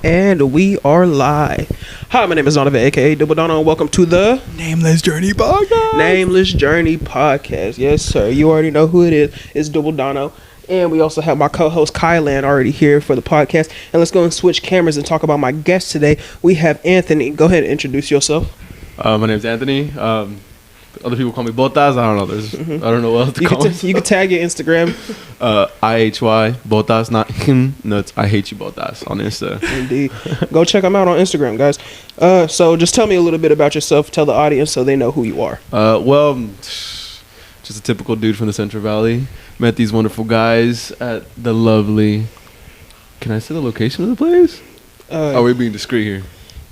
And we are live. Hi, my name is Donovan, aka Dubble Dono, and welcome to the Nameless Journey Podcast. Nameless Journey Podcast. Yes, sir. You already know who it is. It's Dubble Dono. And we also have my co-host Khiiiland already here for the podcast. And let's go and switch cameras and talk about my guest today. We have Anthony. Go ahead and introduce yourself. My name's Anthony. Other people call me Botas. I don't know. I don't know what else to call me. You can tag your Instagram. IHY Botas, not him. No, it's I hate you Botas on Insta. Indeed. Go check them out on Instagram, guys. So just tell me a little bit about yourself. Tell the audience so they know who you are. Well, just a typical dude from the Central Valley. Met these wonderful guys at the lovely. Can I say the location of the place? Are we being discreet here?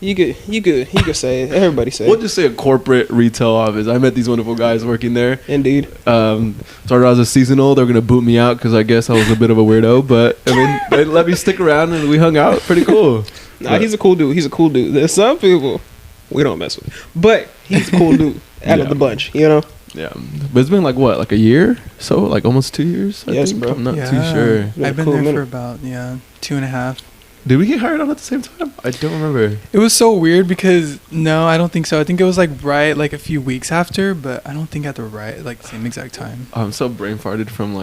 You could say it. Everybody say it. We'll just say a corporate retail office. I met these wonderful guys working there. Indeed. Started as a seasonal. They were going to boot me out because I guess I was a bit of a weirdo. But, I mean, they let me stick around and we hung out. Pretty cool. Nah, he's a cool dude. There's some people we don't mess with. But he's a cool dude out of the bunch, you know? Yeah. But it's been like what? Like a year? So, like almost 2 years? I think? Bro. I'm not too sure. I've been there for about, 2.5. Did we get hired on at the same time? I don't remember. It was so weird because, no, I don't think so. I think it was right a few weeks after, but I don't think at the same exact time. I'm so brain farted from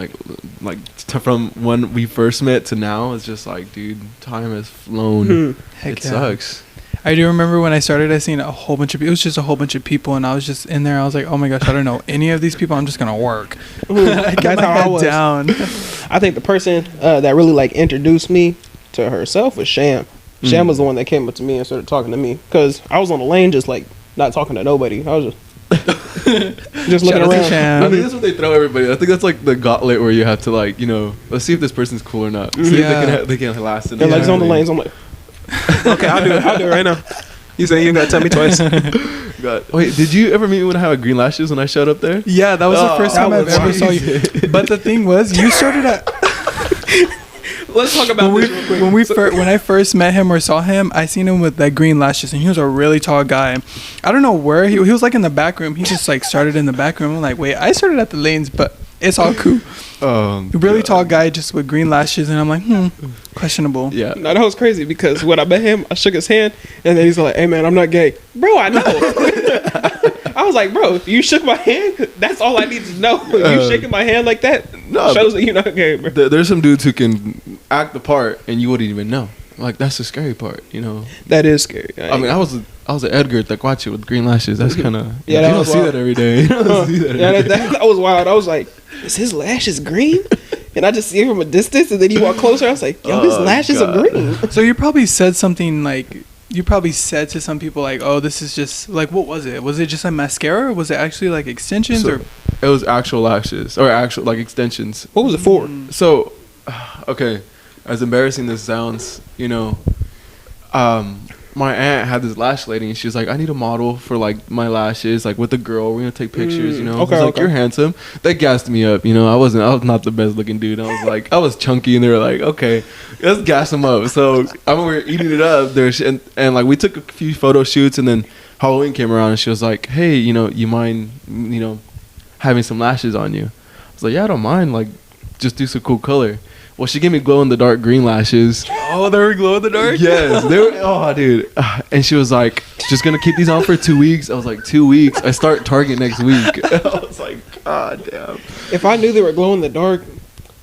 from when we first met to now. It's just like, dude, time has flown. Heck It sucks. I do remember when I started, I seen a whole bunch of, it was just a whole bunch of people, and I was just in there. I was like, oh my gosh, I don't know any of these people. I'm just going to work. I got my head down. I think the person that really introduced me to herself was Sham. Sham was the one that came up to me and started talking to me because I was on the lane just not talking to nobody. I was just looking around. I think that's what they throw everybody. I think that's like the gauntlet where you have to let's see if this person's cool or not. See if they can last in They're on the lanes. I'm like, okay, I'll do it right now. You say you gotta tell me twice. God. Wait, did you ever meet me when I had green lashes when I showed up there? Yeah, that was the first time I've ever saw you. But the thing was, you started at... Let's talk about this real quick. When I first met him or saw him, I seen him with that green lashes, and he was a really tall guy. I don't know where he was in the back room. He just started in the back room. I'm like, wait, I started at the lanes, but it's all cool. Really tall guy just with green lashes, and I'm like, questionable. Yeah. No, that was crazy because when I met him, I shook his hand, and then he's like, hey man, I'm not gay. Bro, I know. I was like, bro, you shook my hand? That's all I need to know. You shaking my hand like that shows that you're not gay, bro. There's some dudes who can act the part and you wouldn't even know. Like, that's the scary part, you know? That is scary. I mean, I was an Edgar Taquachi with green lashes. That's kind of... Yeah, you don't see that every day. That was wild. I was like, is his lashes green? And I just see him from a distance, and then you walk closer. I was like, yo, his lashes are green. So you probably said something you probably said to some people oh, this is just what was it? Was it just a mascara, or was it actually extensions? Or it was actual lashes or actual extensions. What was it for? So, okay, as embarrassing this sounds, my aunt had this lash lady, and she was like, I need a model for my lashes, with a girl. We're gonna take pictures, Okay, I was you're handsome. They gassed me up, I was not the best looking dude. I was chunky, and they were like, okay, let's gas them up. So I remember we were eating it up there, and we took a few photo shoots, and then Halloween came around, and she was like, hey, you mind, having some lashes on you? I was like, yeah, I don't mind. Just do some cool color. Well, she gave me glow-in-the-dark green lashes. Oh, they were glow-in-the-dark? Yes. They were, oh, dude. And she was like, just going to keep these on for 2 weeks. I was like, 2 weeks? I start Target next week. I was like, God damn. If I knew they were glow-in-the-dark,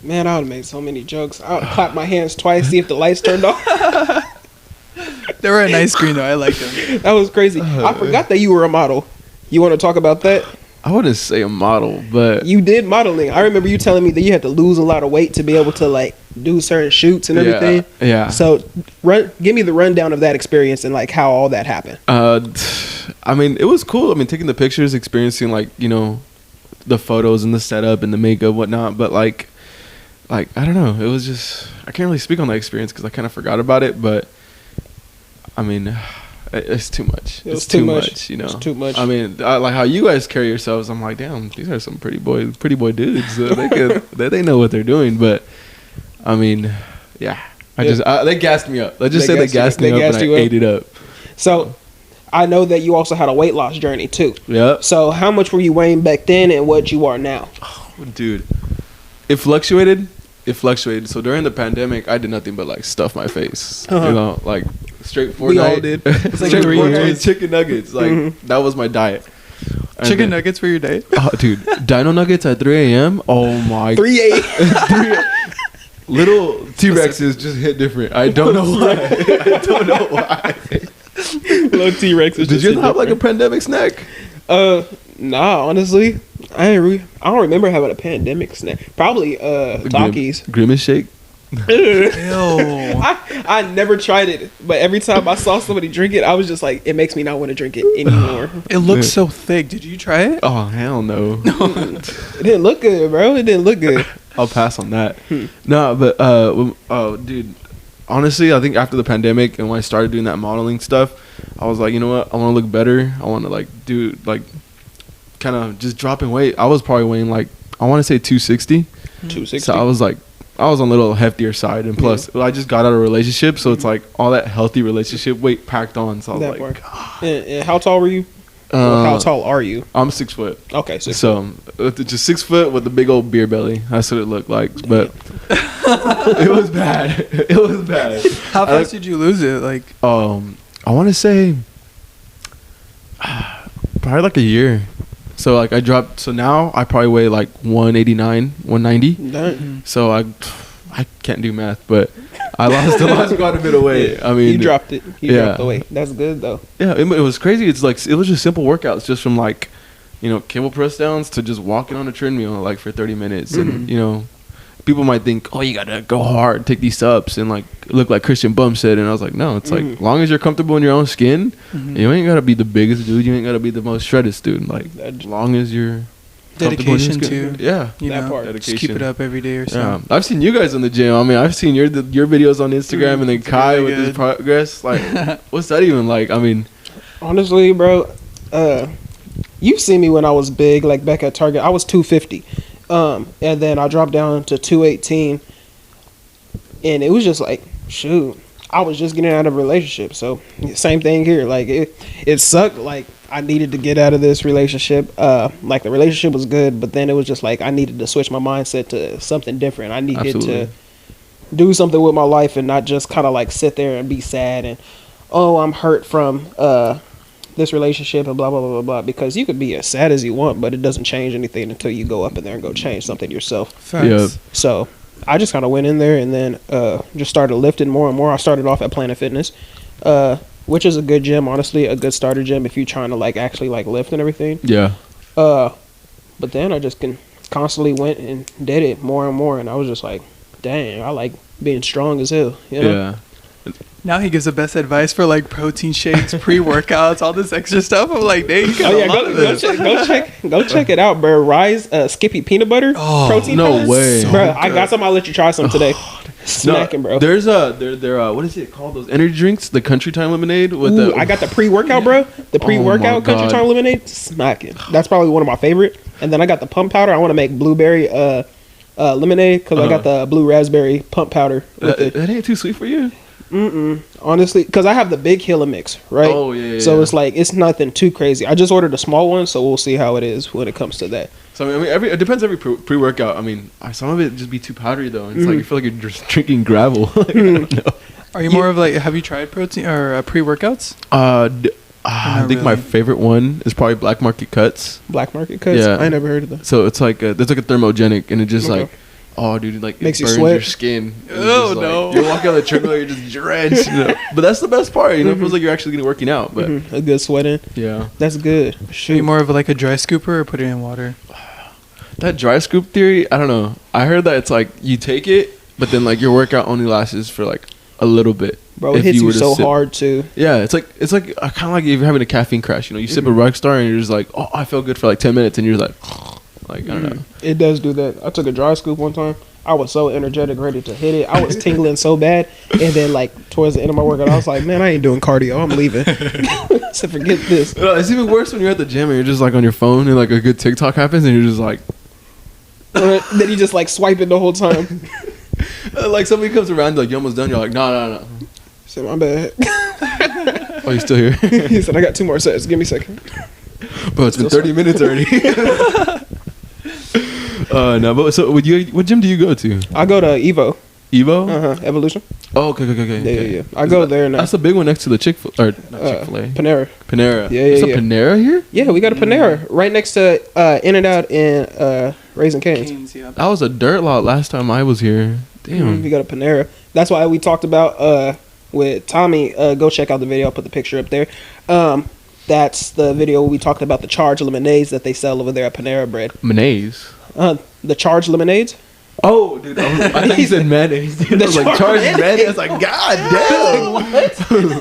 man, I would have made so many jokes. I would have clapped my hands twice, see if the lights turned off. They were a nice green, though. I liked them. That was crazy. I forgot that you were a model. You want to talk about that? I wouldn't say a model, but... You did modeling. I remember you telling me that you had to lose a lot of weight to be able to, do certain shoots and everything. Yeah. So, give me the rundown of that experience and, how all that happened. I mean, it was cool. I mean, taking the pictures, experiencing, the photos and the setup and the makeup, whatnot. But, I don't know. It was just... I can't really speak on that experience because I kind of forgot about it. But, I mean... It's too much. It's too much. It's too much. I mean, like how you guys carry yourselves. I'm like, damn, these are some pretty boy dudes. They know what they're doing. But I mean, yeah. They gassed me up. Let's just say they gassed me up and I ate it up. So I know that you also had a weight loss journey too. Yeah. So how much were you weighing back then, and what you are now? Oh, dude, it fluctuated. it fluctuated. So during the pandemic, I did nothing but like stuff my face. Uh-huh. You know, like straight Fortnite. We all did. It's like Straight 3 Fortnite, years. chicken nuggets. Like that was my diet. And Chicken then- nuggets for your day. Oh, dude, Dino Nuggets at 3 a.m. Oh my. 3-8. Little T-Rexes just hit different. I don't know why. I don't know why. Little T-Rex. Did you have like a pandemic snack? Nah, honestly, I don't remember having a pandemic snack. Probably Takis. Grimace shake. Ew. I never tried it, but every time I saw somebody drink it, I was just like, it makes me not want to drink it anymore. It looks so thick. Did you try it? Oh hell no. It didn't look good, bro. It didn't look good. I'll pass on that. No, but dude, honestly, I think after the pandemic and when I started doing that modeling stuff, I was like, you know what? I want to look better. I want to like do like kind of just dropping weight. I was probably weighing like I want to say 260. 260. So I was on a little heftier side, and plus I just got out of a relationship, so it's like all that healthy relationship weight packed on. So I was That like, part. And how tall were you? How tall are you? I'm 6 foot. Okay, So just 6 foot with a big old beer belly. That's what it looked like. But it was bad. It was bad. How fast did you lose it? Like, I want to say probably like a year. So like I dropped. So now I probably weigh like 189, 190. Dang. So I can't do math, but I lost quite a bit of weight. I mean, You dropped it. You yeah. dropped the weight. That's good though. Yeah, it was crazy. It's like it was just simple workouts, just from like, you know, cable press downs to just walking on a treadmill like for 30 minutes, and you know, people might think, oh, you gotta go hard, take these ups, and like look like Christian Bum said, and I was like, no, it's like as long as you're comfortable in your own skin, you ain't gotta be the biggest dude, you ain't gotta be the most shredded dude. Like as long as you're comfortable in your dedication skin. to, yeah, you That know, part. just keep it up every day or yeah. something. I've seen you guys in the gym. I mean, I've seen your videos on Instagram, and then It's Kai really with his good. progress. Like, what's that even like? I mean, Honestly, bro, you've seen me when I was big, like back at Target. I was 250, and then I dropped down to 218, and it was just like, shoot, I was just getting out of a relationship. So same thing here. Like it sucked. Like I needed to get out of this relationship. Like the relationship was good, but then it was just like I needed to switch my mindset to something different. I needed Absolutely. to do something with my life and not just kind of like sit there and be sad and, oh, I'm hurt from this relationship and blah blah blah blah blah. Because you could be as sad as you want, but it doesn't change anything until you go up in there and go change something yourself. Facts. Yeah. So I just kind of went in there and then just started lifting more and more. I started off at Planet Fitness, which is a good gym, honestly, a good starter gym if you're trying to like actually like lift and everything. yeah. But then I just constantly went and did it more and more, and I was just like, dang, I like being strong as hell. You know? Yeah. Now he gives the best advice for like protein shakes, pre-workouts, all this extra stuff. I'm like, dang, you got Oh a yeah, lot of this. go check it out, bro. Rise Skippy peanut butter protein no powder. way. So bro. I got some. I'll let you try some today. Smacking, bro. There's what is it called? Those energy drinks, the Country Time Lemonade with Ooh, the. I got the pre-workout, bro. The pre-workout my Country God. Time lemonade, smacking. That's probably one of my favorite. And then I got the pump powder. I want to make blueberry lemonade because I got the blue raspberry pump powder with that, it. that ain't too sweet for you. Honestly, because I have the big Hilla mix, right? Oh, yeah, So yeah. it's like it's nothing too crazy. I just ordered a small one, so we'll see how it is when it comes to that. So I mean, it depends every pre-workout. I mean, some of it just be too powdery though. It's like you feel like you're just drinking gravel. Like, I don't know. Are you more of like, have you tried protein or pre-workouts? I think my really. favorite one is probably Black Market Cuts. Black market cuts. Yeah. I ain't never heard of that. So it's like there's like a thermogenic, and it just Okay. like, oh dude, like Makes it you burns sweat. your skin. And it's Oh, just, like, no. You're walking on the treadmill, you're just drenched. You know? But that's the best part. You know, it feels like you're actually working out. But A good sweating. yeah, That's good. Are you Shoot. more of like a dry scooper or put it in water? that dry scoop theory, I don't know. I heard that it's like you take it, but then like your workout only lasts for like a little bit. Bro, it if hits you were to so sip. hard too. Yeah, it's like kind of like if you're having a caffeine crash. You know, you sip a Rockstar and you're just like, oh, I feel good for like 10 minutes, and you're like I don't know. It does do that. I took a dry scoop one time. I was so energetic, ready to hit it. I was tingling so bad, and then like towards the end of my workout, I was like, "Man, I ain't doing cardio. I'm leaving." So forget this. No, it's even worse when you're at the gym and you're just like on your phone and like a good TikTok happens and you're just like, Then you just like swipe it the whole time. like somebody comes around like you almost done. You're like, no. Said my bad. Oh, you still here? He said, "I got 2 more sets. Give me a second." Bro, it's been 30 minutes already. No, but so what gym do you go to? I go to Evo. Evo? Evolution. Oh, okay. Yeah. I go there now. That's the big one next to the Chick-fil-A. Or not Chick-fil-A. Panera. Yeah. There's a Panera here? Yeah, we got a Panera right next to In-N-Out and Raising Cane's. Yeah. That was a dirt lot last time I was here. Damn. We got a Panera. That's why we talked about with Tommy. Go check out the video. I'll put the picture up there. That's the video we talked about the charged lemonades that they sell over there at Panera Bread. Mayonnaise? The charged lemonades? Oh, dude. I thought you said mayonnaise. Dude. I was like, charged mayonnaise? I was like, God damn.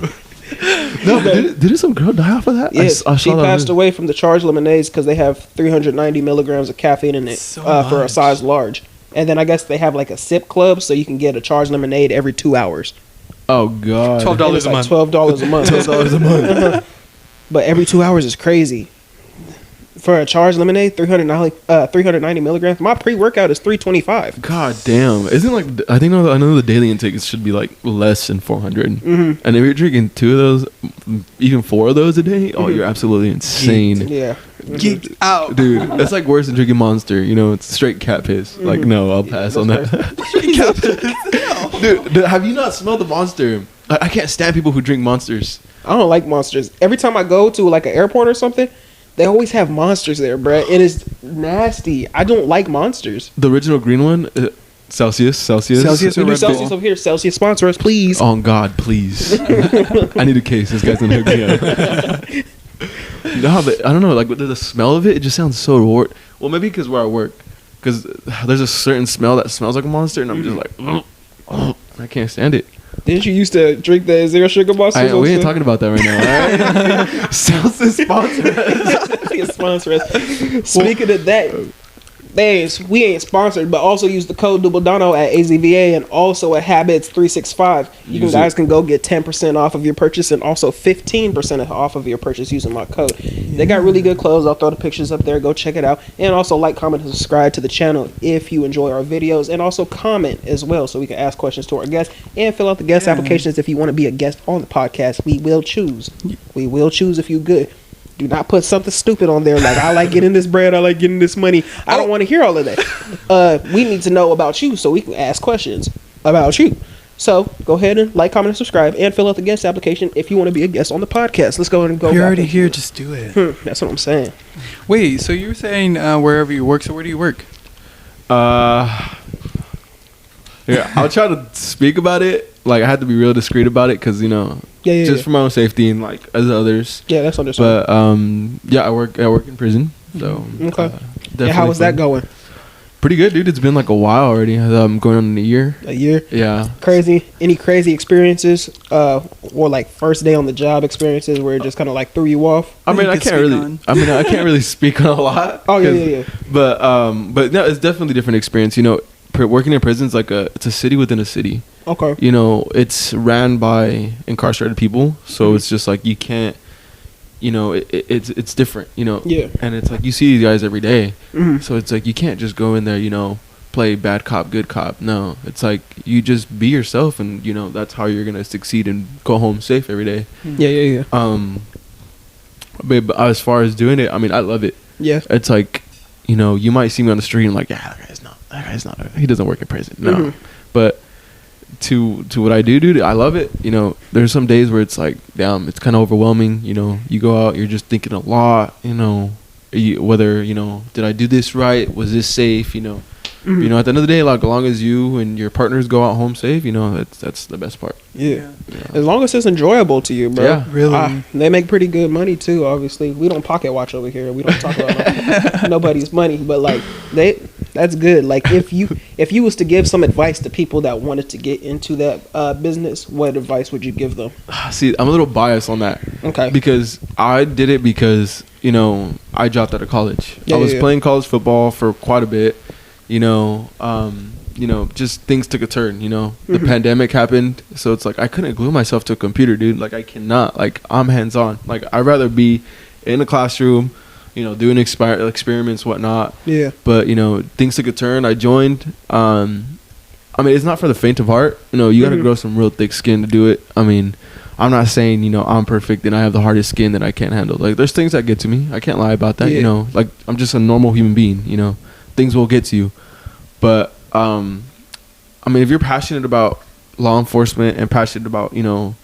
No, but did some girl die off of that? Yes, she passed away from the charged lemonades because they have 390 milligrams of caffeine in it for a size large. And then I guess they have like a sip club, so you can get a charged lemonade every 2 hours. Oh, God. $12 a month. $12 a month. $12 a month. But every 2 hours is crazy. For a charged lemonade, 390 milligrams. My pre-workout is 325. God damn. Isn't like, I know the daily intake should be like less than 400. Mm-hmm. And if you're drinking 2 of those, even 4 of those a day, oh, you're absolutely insane. Yeah. Geeked out. Dude, that's like worse than drinking Monster. You know, it's straight cat piss. Like, no, I'll pass on that. Dude, have you not smelled the Monster? I can't stand people who drink Monsters. I don't like Monsters. Every time I go to like an airport or something, they always have Monsters there, bruh. It is nasty. I don't like Monsters. The original green one, Celsius. We do Celsius over here. Celsius sponsor us, please. Oh, God, please. I need a case. This guy's gonna hook me up. No, but I don't know. Like the smell of it just sounds so weird. Well, maybe because where I work, because there's a certain smell that smells like a Monster, and I'm just like, I can't stand it. Didn't you used to drink the zero sugar Monsters? We ain't talking about that right now. All right? Celsius sponsor us. Speaking of that, we ain't sponsored, but also use the code Dubble Dono at AZVA and also at Habits 365. You guys can go get 10% off of your purchase and also 15% off of your purchase using my code. They got really good clothes. I'll throw the pictures up there. Go check it out. And also like, comment, and subscribe to the channel if you enjoy our videos. And also comment as well so we can ask questions to our guests and fill out the guest applications if you want to be a guest on the podcast. We will choose. We will choose if you good. Do not put something stupid on there like I like getting this bread, I like getting this money. I don't want to hear all of that. We need to know about you so we can ask questions about you. So go ahead and like, comment, and subscribe, and fill out the guest application if you want to be a guest on the podcast. Let's go ahead and go. You're already here, just do it. That's what I'm saying. Wait, so you were saying wherever you work. So where do you work? Yeah, I'll try to speak about it. Like, I had to be real discreet about it because, you know, just for my own safety and, like, as others. Yeah, that's understandable. But, I work in prison. So, okay. How was that going? Pretty good, dude. It's been, like, a while already. I'm going on a year. A year? Yeah. Crazy? Any crazy experiences? Or, like, first day on the job experiences where it just kind of, like, threw you off? I can't really speak on a lot. Oh, yeah. But no, it's definitely a different experience. You know, working in prison is like it's a city within a city. Okay. You know, it's ran by incarcerated people, so it's just like you can't. You know, it's different. You know. Yeah. And it's like you see these guys every day, so it's like you can't just go in there. You know, play bad cop, good cop. No, it's like you just be yourself, and you know that's how you're gonna succeed and go home safe every day. Yeah. But as far as doing it, I mean, I love it. Yeah. It's like, you know, you might see me on the street and like, yeah, that guy's not. He doesn't work in prison. No. But to what I do, dude, I love it. You know, there's some days where it's like, damn, it's kind of overwhelming. You know, you go out, you're just thinking a lot. You know, whether, you know, did I do this right? Was this safe? You know. You know, at the end of the day, like, as long as you and your partners go out home safe, you know, that's the best part. Yeah. As long as it's enjoyable to you, bro. Yeah, really. They make pretty good money too. Obviously, we don't pocket watch over here. We don't talk about nobody's money, but like that's good. Like if you was to give some advice to people that wanted to get into that business, what advice would you give them? See, I'm a little biased on that. Okay. Because I did it because, you know, I dropped out of college. I was playing college football for quite a bit. You know, just things took a turn, you know. The pandemic happened, so it's like I couldn't glue myself to a computer, dude. Like, I cannot. Like, I'm hands-on. Like, I'd rather be in a classroom, you know, doing experiments, whatnot. Yeah. But, you know, things took a turn. I joined. I mean, it's not for the faint of heart. You know, you got to grow some real thick skin to do it. I mean, I'm not saying, you know, I'm perfect and I have the hardest skin that I can't handle. Like, there's things that get to me. I can't lie about that, you know. Like, I'm just a normal human being, you know. things will get to you. But I mean, if you're passionate about law enforcement and passionate about, you know,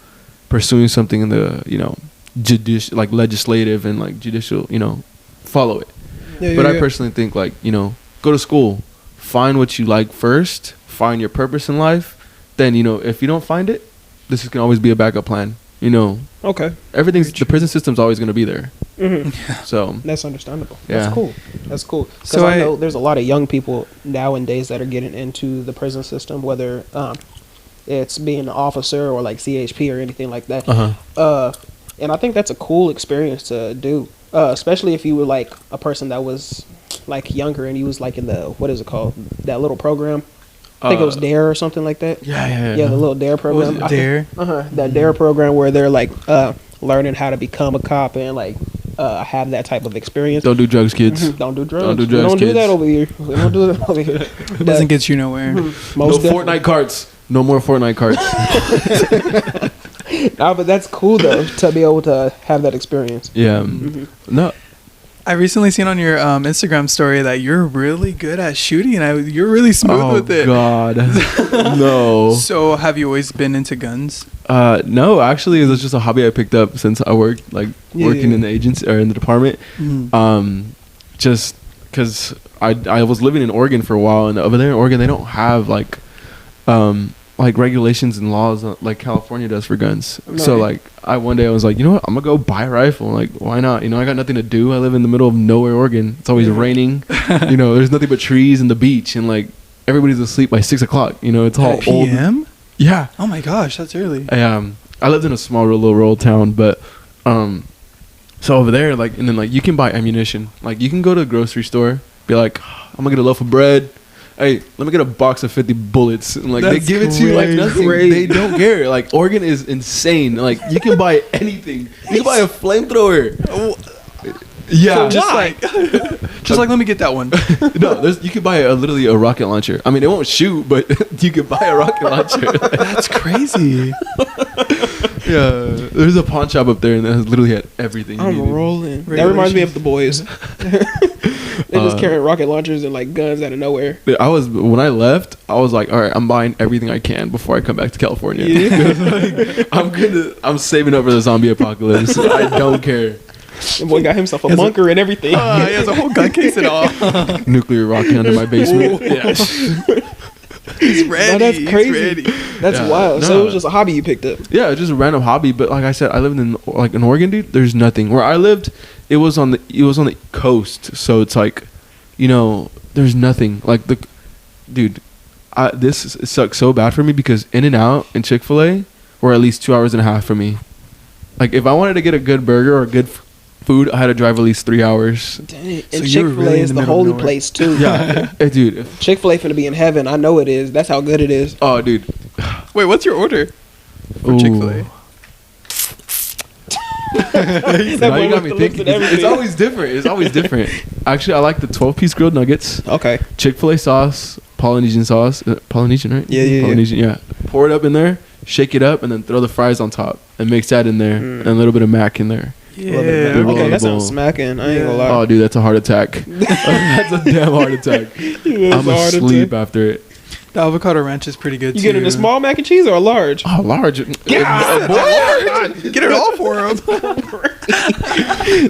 pursuing something in the, you know, judicial, like legislative and like judicial, you know, follow it. But I personally think, like, you know, go to school, find what you like first, find your purpose in life. Then, you know, if you don't find it, this can always be a backup plan. You know, okay, the prison system's always going to be there. So that's understandable. Yeah. That's cool. Because I know there's a lot of young people nowadays that are getting into the prison system, whether it's being an officer or like CHP or anything like that. And I think that's a cool experience to do, especially if you were like a person that was like younger and you was like in the, what is it called, that little program. I think it was DARE or something like that. Yeah. The little DARE program. What was it, DARE? That DARE program where they're like learning how to become a cop and like have that type of experience. Don't do drugs, kids. Don't do drugs. Don't do drugs, We don't kids. do that over here. We don't do that over here. It doesn't get you nowhere. No Fortnite carts. No more Fortnite carts. Nah, but that's cool though to be able to have that experience. Yeah. No. I recently seen on your Instagram story that you're really good at shooting. You're really smooth with it. Oh God, no. So have you always been into guns? No, actually, it was just a hobby I picked up since I worked working in the agency or in the department. Just because I was living in Oregon for a while, and over there in Oregon they don't have like regulations and laws like California does for guns. No. So like one day I was like, you know what, I'm gonna go buy a rifle. Like, why not? You know, I got nothing to do. I live in the middle of nowhere, Oregon. It's always raining. You know, there's nothing but trees and the beach, and like everybody's asleep by 6 o'clock. You know, it's all old. PM? Yeah. Oh my gosh, that's early. I lived in a small little rural town, but so over there, like, and then like you can buy ammunition. Like you can go to a grocery store, be like, I'm gonna get a loaf of bread. Hey, let me get a box of 50 bullets. And like, they give it to you like nothing. They don't care. Like, Oregon is insane. Like, you can buy anything. You can buy a flamethrower. Yeah. So just like, let me get that one. No, you can buy literally a rocket launcher. I mean, it won't shoot, but you can buy a rocket launcher. That's crazy. Yeah. There's a pawn shop up there, and that literally had everything you needed. Rolling. That reminds me of the boys. They just carrying rocket launchers and like guns out of nowhere. When I left, I was like, all right, I'm buying everything I can before I come back to California. Like, I'm saving up for the zombie apocalypse. I don't care. The boy got himself a bunker and everything. He has a whole gun case and all. Nuclear rocket under my basement. Yeah. He's ready. No, that's crazy. That's wild. No. So it was just a hobby you picked up. Yeah, just a random hobby. But like I said, I lived in Oregon, dude. There's nothing. Where I lived, it was on the coast. So it's like, you know, there's nothing. Like this sucks so bad for me because In-N-Out and Chick-fil-A were at least 2.5 hours from me. Like if I wanted to get a good burger or good food, I had to drive at least 3 hours. Dang. And so Chick-fil-A really is the holy place too. Yeah, dude. Chick-fil-A finna be in heaven. I know it is. That's how good it is. Oh, dude. Wait, what's your order for Chick-fil-A? Now you got me thinking. It's always different. Actually, I like the 12-piece grilled nuggets. Okay. Chick-fil-A sauce, Polynesian sauce. Polynesian, right? Yeah. Polynesian, yeah. Pour it up in there, shake it up, and then throw the fries on top and mix that in there, and a little bit of mac in there. Yeah. Okay, that sounds smacking. I ain't gonna lie. Oh, dude, that's a heart attack. That's a damn heart attack. I'm asleep after it. The avocado ranch is pretty good too. You getting a small mac and cheese or a large? Oh, large. Yeah, large. Get it all for him.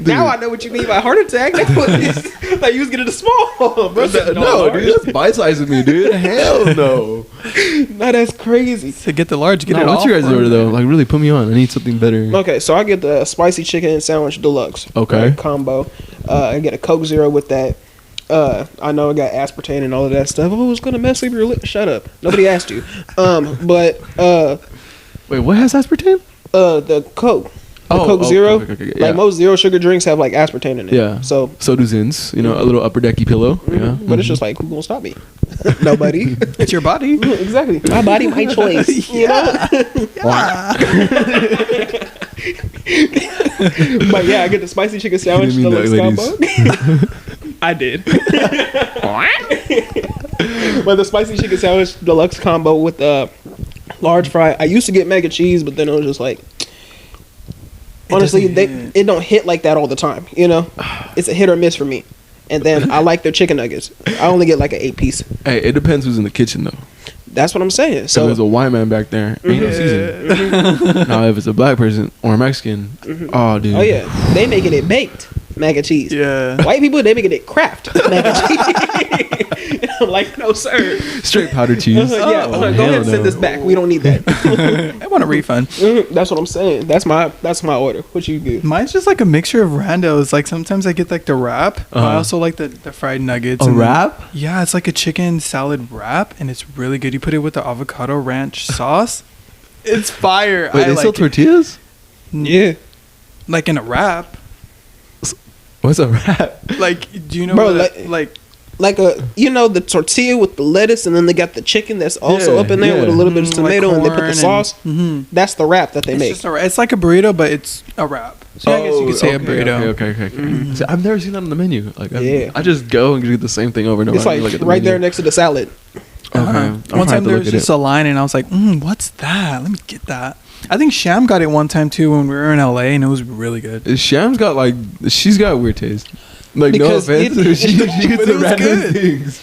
Now I know what you mean by heart attack. Like you was getting a small. Bro, no, dude, that's bite-sizing me, dude. Hell no. No, that's crazy. To get the large, get it all. What's your guys' order though? Like, really put me on. I need something better. Okay, so I get the spicy chicken sandwich deluxe. Okay. Right, combo. I get a Coke Zero with that. I know it got aspartame and all of that stuff. Oh, it's gonna mess up your lip. Shut up. Nobody asked you. But wait, what has aspartame? The Coke. Coke Zero. Okay, yeah. Like most zero sugar drinks have like aspartame in it. Yeah. So do Zins. You know, a little upper decky pillow. Yeah. But it's just like, who's gonna stop me? Nobody. It's your body. Exactly. My body, my choice. Yeah. But yeah, I get the spicy chicken sandwich deluxe combo. I did. But the spicy chicken sandwich deluxe combo with the large fry. I used to get mac and cheese, but then it was just like, honestly, it don't hit like that all the time. You know, it's a hit or miss for me. And then I like their chicken nuggets. I only get like an 8-piece. Hey, it depends who's in the kitchen though. That's what I'm saying. So if there's a white man back there, ain't no seasoning. Now if it's a black person or a Mexican, oh dude. Oh yeah, they making it baked mac and cheese. Yeah. White people, they making it Kraft mac and cheese. And I'm like, no sir. Straight powdered cheese. Go ahead and send this back. We don't need that. I want a refund. That's what I'm saying. That's my order. What you do? Mine's just like a mixture of randos. Like sometimes I get like the wrap. But I also like the fried nuggets. A wrap? Yeah, it's like a chicken salad wrap, and it's really good. You put it with the avocado ranch sauce. It's fire. Wait, they sell tortillas? Yeah. Like in a wrap. What's a wrap? Like, do you know Bro, like the tortilla with the lettuce, and then they got the chicken that's also up in there with a little bit of tomato, like and they put the sauce. That's the wrap that they make. It's like a burrito, but it's a wrap. So I guess you could say a burrito. Okay. See, I've never seen that on the menu. Like, Yeah. I just go and get the same thing over and over. It's like look at the right menu. there next to the salad. Okay. One time there was just a line, and I was like, what's that? Let me get that. I think Sham got it one time too when we were in LA, and it was really good. Sham's got she's got a weird taste. Like, Because no offense, she gets the random good. things.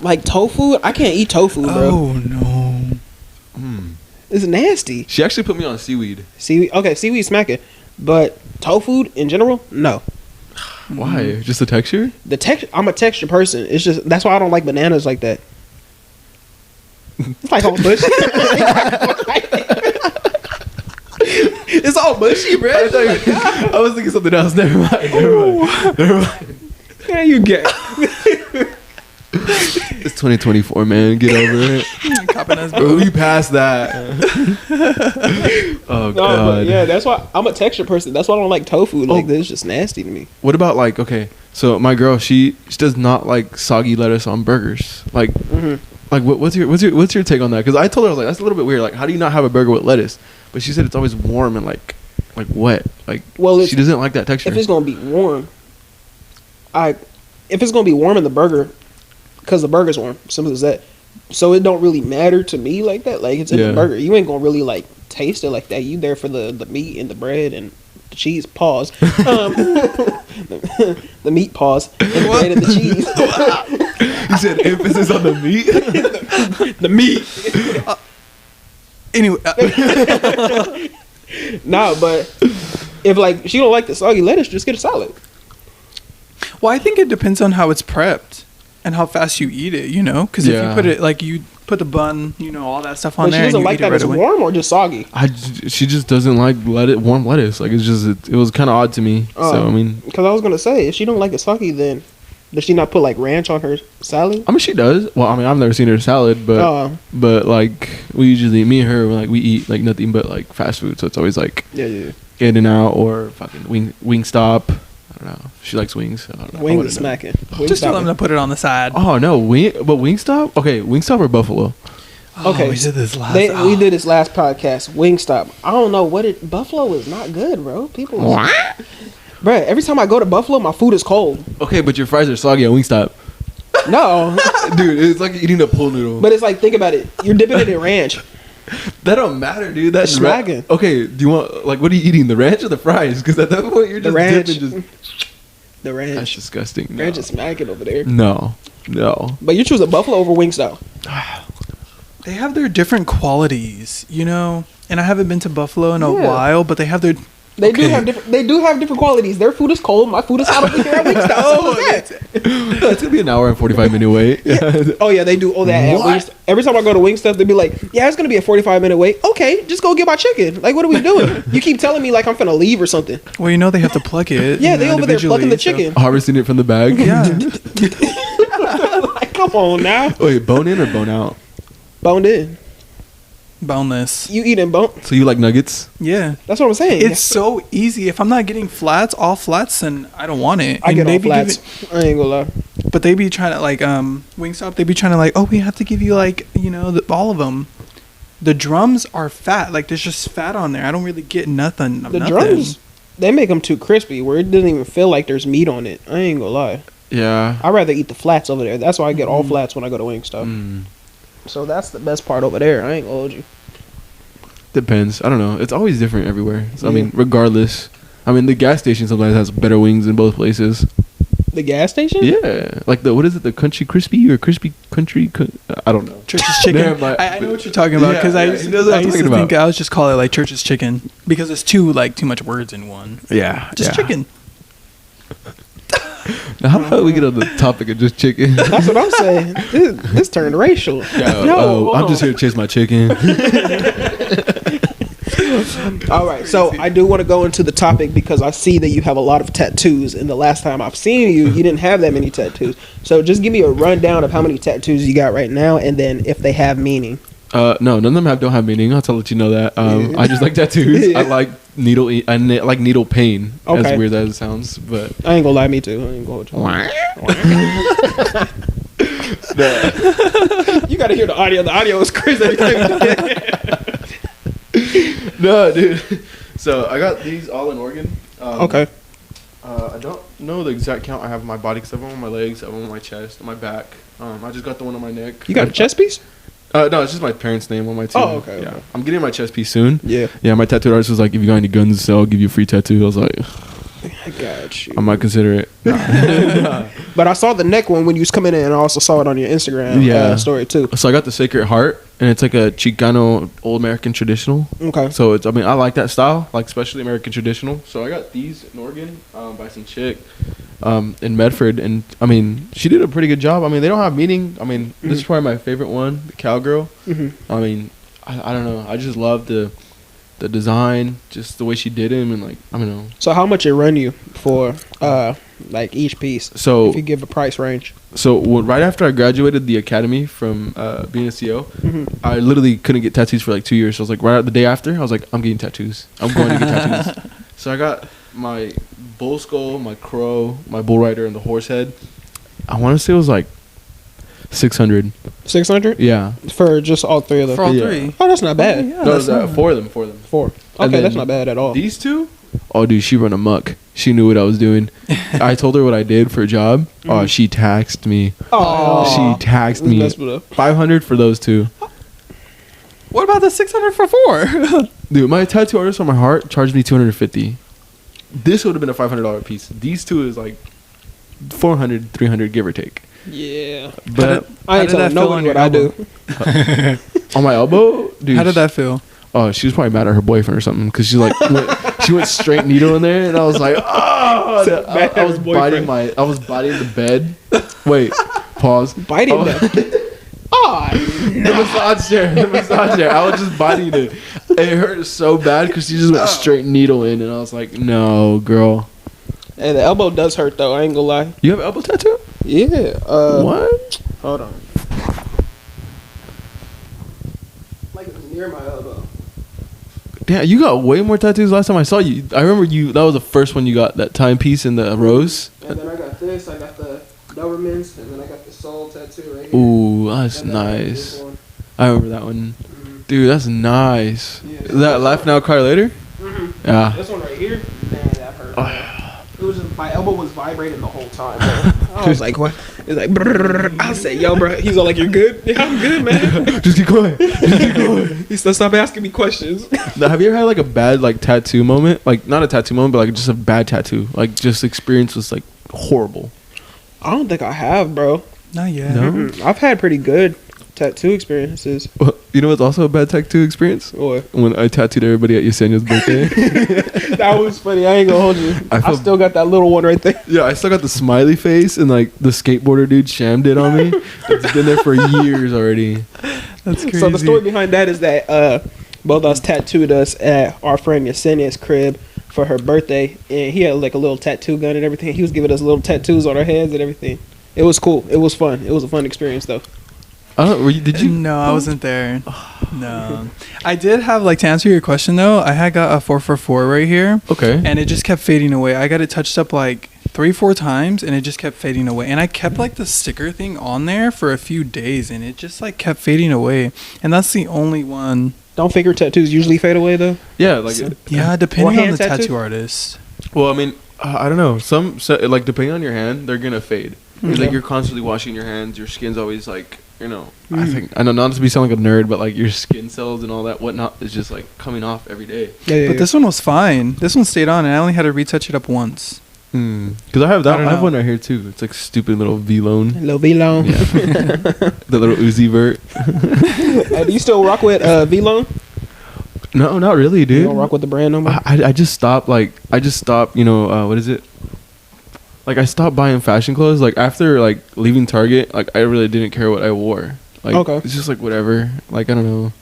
Like tofu, I can't eat tofu, bro. Oh no. It's nasty. She actually put me on seaweed. Seaweed smacking, but tofu in general, no. Why? Just the texture? The texture. I'm a texture person. It's just that's why I don't like bananas like that. It's like all mushy. It's all mushy, bro. I was thinking something else. Never mind. Yeah, you get. It's 2024, man. Get over it. We passed that. Oh, No, God. but yeah, that's why I'm a texture person. That's why I don't like tofu. Like, it's just nasty to me. What about okay, so my girl, she does not like soggy lettuce on burgers. Like, like what's your take on that? Because I told her, I was like, that's a little bit weird. Like, how do you not have a burger with lettuce? But she said it's always warm and like wet. Like, well, she doesn't like that texture. If it's gonna be warm, if it's gonna be warm in the burger, because the burger's warm, simple as that. So it don't really matter to me like that. Like, it's in the burger. You ain't gonna really like taste it like that. You there for the meat and the bread and the cheese. Pause. The meat. Pause. And the bread and the cheese. You said emphasis on the meat. The meat. Anyway. Nah, but if like she don't like the soggy lettuce, just get a salad. Well, I think it depends on how it's prepped and how fast you eat it, you know? Because if you put it, like, you put the bun, you know, all that stuff on there. She doesn't like that it's warm or just soggy? She just doesn't like warm lettuce. Like, it's just, it was kind of odd to me. So, I mean. Because I was going to say, if she don't like it soggy, then does she not put, like, ranch on her salad? I mean, she does. Well, I mean, I've never seen her salad, but, like, me and her, like, we eat, like, nothing but, like, fast food. So it's always, like, In-N-Out or fucking Wingstop. I don't know. She likes wings. I don't know. Wings is smacking. Just tell them to put it on the side. Oh no, but Wingstop? Okay, Wingstop or Buffalo? Okay, we did this last. We did this last podcast. Wingstop. I don't know Buffalo is not good, bro. Bro, every time I go to Buffalo, my food is cold. Okay, but your fries are soggy on Wingstop. No, dude, it's like eating a pool noodle. But it's like, think about it. You're dipping it in ranch. That don't matter, dude. That's smacking. Okay, do you want what are you eating? The ranch or the fries? Because at that point you're just dipping. The ranch. That's disgusting. No. Ranch is smacking over there. No. But you choose a Buffalo over Wingstop. They have their different qualities, you know. And I haven't been to Buffalo in a while, but they have their. They do have different qualities. Their food is cold. My food is hot over here at Wingstop. That's gonna be an hour and 45-minute wait. Oh yeah, they do. Oh, that. Every time I go to Wingstop, they be like, "Yeah, it's gonna be a 45-minute wait." Okay, just go get my chicken. Like, what are we doing? You keep telling me like I'm finna leave or something. Well, you know they have to pluck it. Yeah, they over there plucking the chicken, harvesting it from the bag. Yeah. Like, come on now. Wait, bone in or bone out? Boned in. Boneless. You eating bone? So you like nuggets? Yeah, that's what I'm saying. It's so easy. If I'm not getting all flats, then I don't want it. I get all flats. I ain't gonna lie. But they be trying to like Wingstop. They be trying to like, oh, we have to give you like, you know, all of them. The drums are fat. Like there's just fat on there. I don't really get nothing. Drums, they make them too crispy where it doesn't even feel like there's meat on it. I ain't gonna lie. Yeah. I'd rather eat the flats over there. That's why I get all flats when I go to Wingstop. So that's the best part over there. I ain't gonna hold you. Depends. I don't know. It's always different everywhere. So, I mean, regardless. I mean, the gas station sometimes has better wings in both places. The gas station? Yeah, like what is it? The Country Crispy or Crispy Country? I don't know. Church's Chicken. I know what you're talking about because I used to think I was just call it like Church's Chicken because it's too much words in one. Yeah, just chicken. Now, how about we get on the topic of just chicken? That's what I'm saying. This turned racial. I'm just here to chase my chicken. All right, so I do want to go into the topic because I see that you have a lot of tattoos, and the last time I've seen you didn't have that many tattoos. So just give me a rundown of how many tattoos you got right now, and then if they have meaning. No, none of them don't have meaning. I'll have to let you know that. I just like tattoos. I like needle pain. Okay. As weird as it sounds, but I ain't gonna lie, me too. I ain't gonna You gotta hear the audio. The audio is crazy. No, dude. So I got these all in Oregon. Okay. I don't know the exact count I have on my body because I have one on my legs, I have one on my chest, on my back. I just got the one on my neck. You got a chest piece? No, it's just my parents' name on my tattoo. Oh, okay. Yeah, okay. I'm getting my chest piece soon. Yeah. Yeah, my tattoo artist was like, if you got any guns to sell, I'll give you a free tattoo. I was like, I got you. I might consider it. But I saw the neck one when you was coming in, and I also saw it on your Instagram story too. So I got the Sacred Heart, and it's like a Chicano old American traditional. Okay. So I like that style, like especially American traditional. So I got these in Oregon by some chick in Medford, and I mean, she did a pretty good job. I mean, they don't have meaning. I mean, this is probably my favorite one, the cowgirl. I mean, I don't know. I just love the design, just the way she did him, and like, I don't know. So how much it run you for like each piece? So if you give a price range. So right after I graduated the academy from being a CO, I literally couldn't get tattoos for like 2 years. So I was like, right the day after, I was like, I'm getting tattoos. I'm going to get tattoos. So I got my bull skull, my crow, my bull rider, and the horse head. I want to say it was like 600. 600? Yeah. For just all three of them? For all three? Oh, that's not bad. Yeah, no, four of them. Four. Okay, that's not bad at all. These two? Oh, dude, she run amok. She knew what I was doing. I told her what I did for a job. Oh, she taxed me. Oh, she taxed me. 500 for those two. What about the 600 for 4? Dude, my tattoo artist on my heart charged me $250. This would have been a $500 piece. These two is like 400, 300, give or take. Yeah. But I ain't telling nobody what I do. On my elbow? Dude, how did that feel? Oh, she was probably mad at her boyfriend or something because she like she went straight needle in there, and I was like, oh, I was biting the bed. Wait, pause. Biting the massage chair. I was just biting it. It hurt so bad because she just went straight needle in, and I was like, no, girl. Hey, the elbow does hurt though. I ain't gonna lie. You have an elbow tattoo? Yeah. What? Hold on. Like it was near my elbow. Damn, you got way more tattoos last time I saw you. I remember that was the first one you got, that timepiece and the rose. And then I got this, I got the Dobermans, and then I got the soul tattoo right here. Ooh, that's nice. I remember that one. Dude, that's nice. Yeah, is that Laugh Now, Cry Later? Yeah. This one right here, man, that hurt. It was just, my elbow was vibrating the whole time, bro. I was like, what? It's like, brrr. I say, yo, bro. He's all like, you're good? Yeah, I'm good, man. Just keep going. He said, stop asking me questions. Now, have you ever had like a bad like tattoo moment? Like not a tattoo moment, but like just a bad tattoo. Like just experience was like horrible. I don't think I have, bro. Not yet. No? I've had pretty good tattoo experiences. Well, you know what's also a bad tattoo experience? What? When I tattooed everybody at Yesenia's birthday. That was funny. I ain't gonna hold you. I still got that little one right there. Yeah, I still got the smiley face, and like the skateboarder dude shammed it on me. It's been there for years already. That's crazy. So the story behind that is that Botas tattooed us at our friend Yesenia's crib for her birthday, and he had like a little tattoo gun and everything. He was giving us little tattoos on our heads and everything. It was cool. It was fun. It was a fun experience though. Did you? No, I wasn't there. No. I did have, like, to answer your question, though, I had got a 444 right here. Okay. And it just kept fading away. I got it touched up, like, 3-4 times, and it just kept fading away. And I kept, like, the sticker thing on there for a few days, and it just, like, kept fading away. And that's the only one. Don't finger tattoos usually fade away, though? Yeah, like... Yeah, depending on the tattoo? tattoo artist. Well, I mean, I don't know. Like, depending on your hand, they're going to fade. Okay. Like, you're constantly washing your hands. Your skin's always, like... You know, I know not to be sound like a nerd, but like your skin cells and all that whatnot is just like coming off every day. Yeah, but this one was fine. This one stayed on, and I only had to retouch it up once. Because I have one right here too. It's like stupid little V-Lone. Little V-Lone. Yeah. The little Uzi vert. Do you still rock with V-Lone? No, not really, dude. You don't rock with the brand no more? I just stopped. You know, what is it? Like, I stopped buying fashion clothes. Like, after, like, leaving Target, like, I really didn't care what I wore. Like, okay. It's just, like, whatever. Like, I don't know.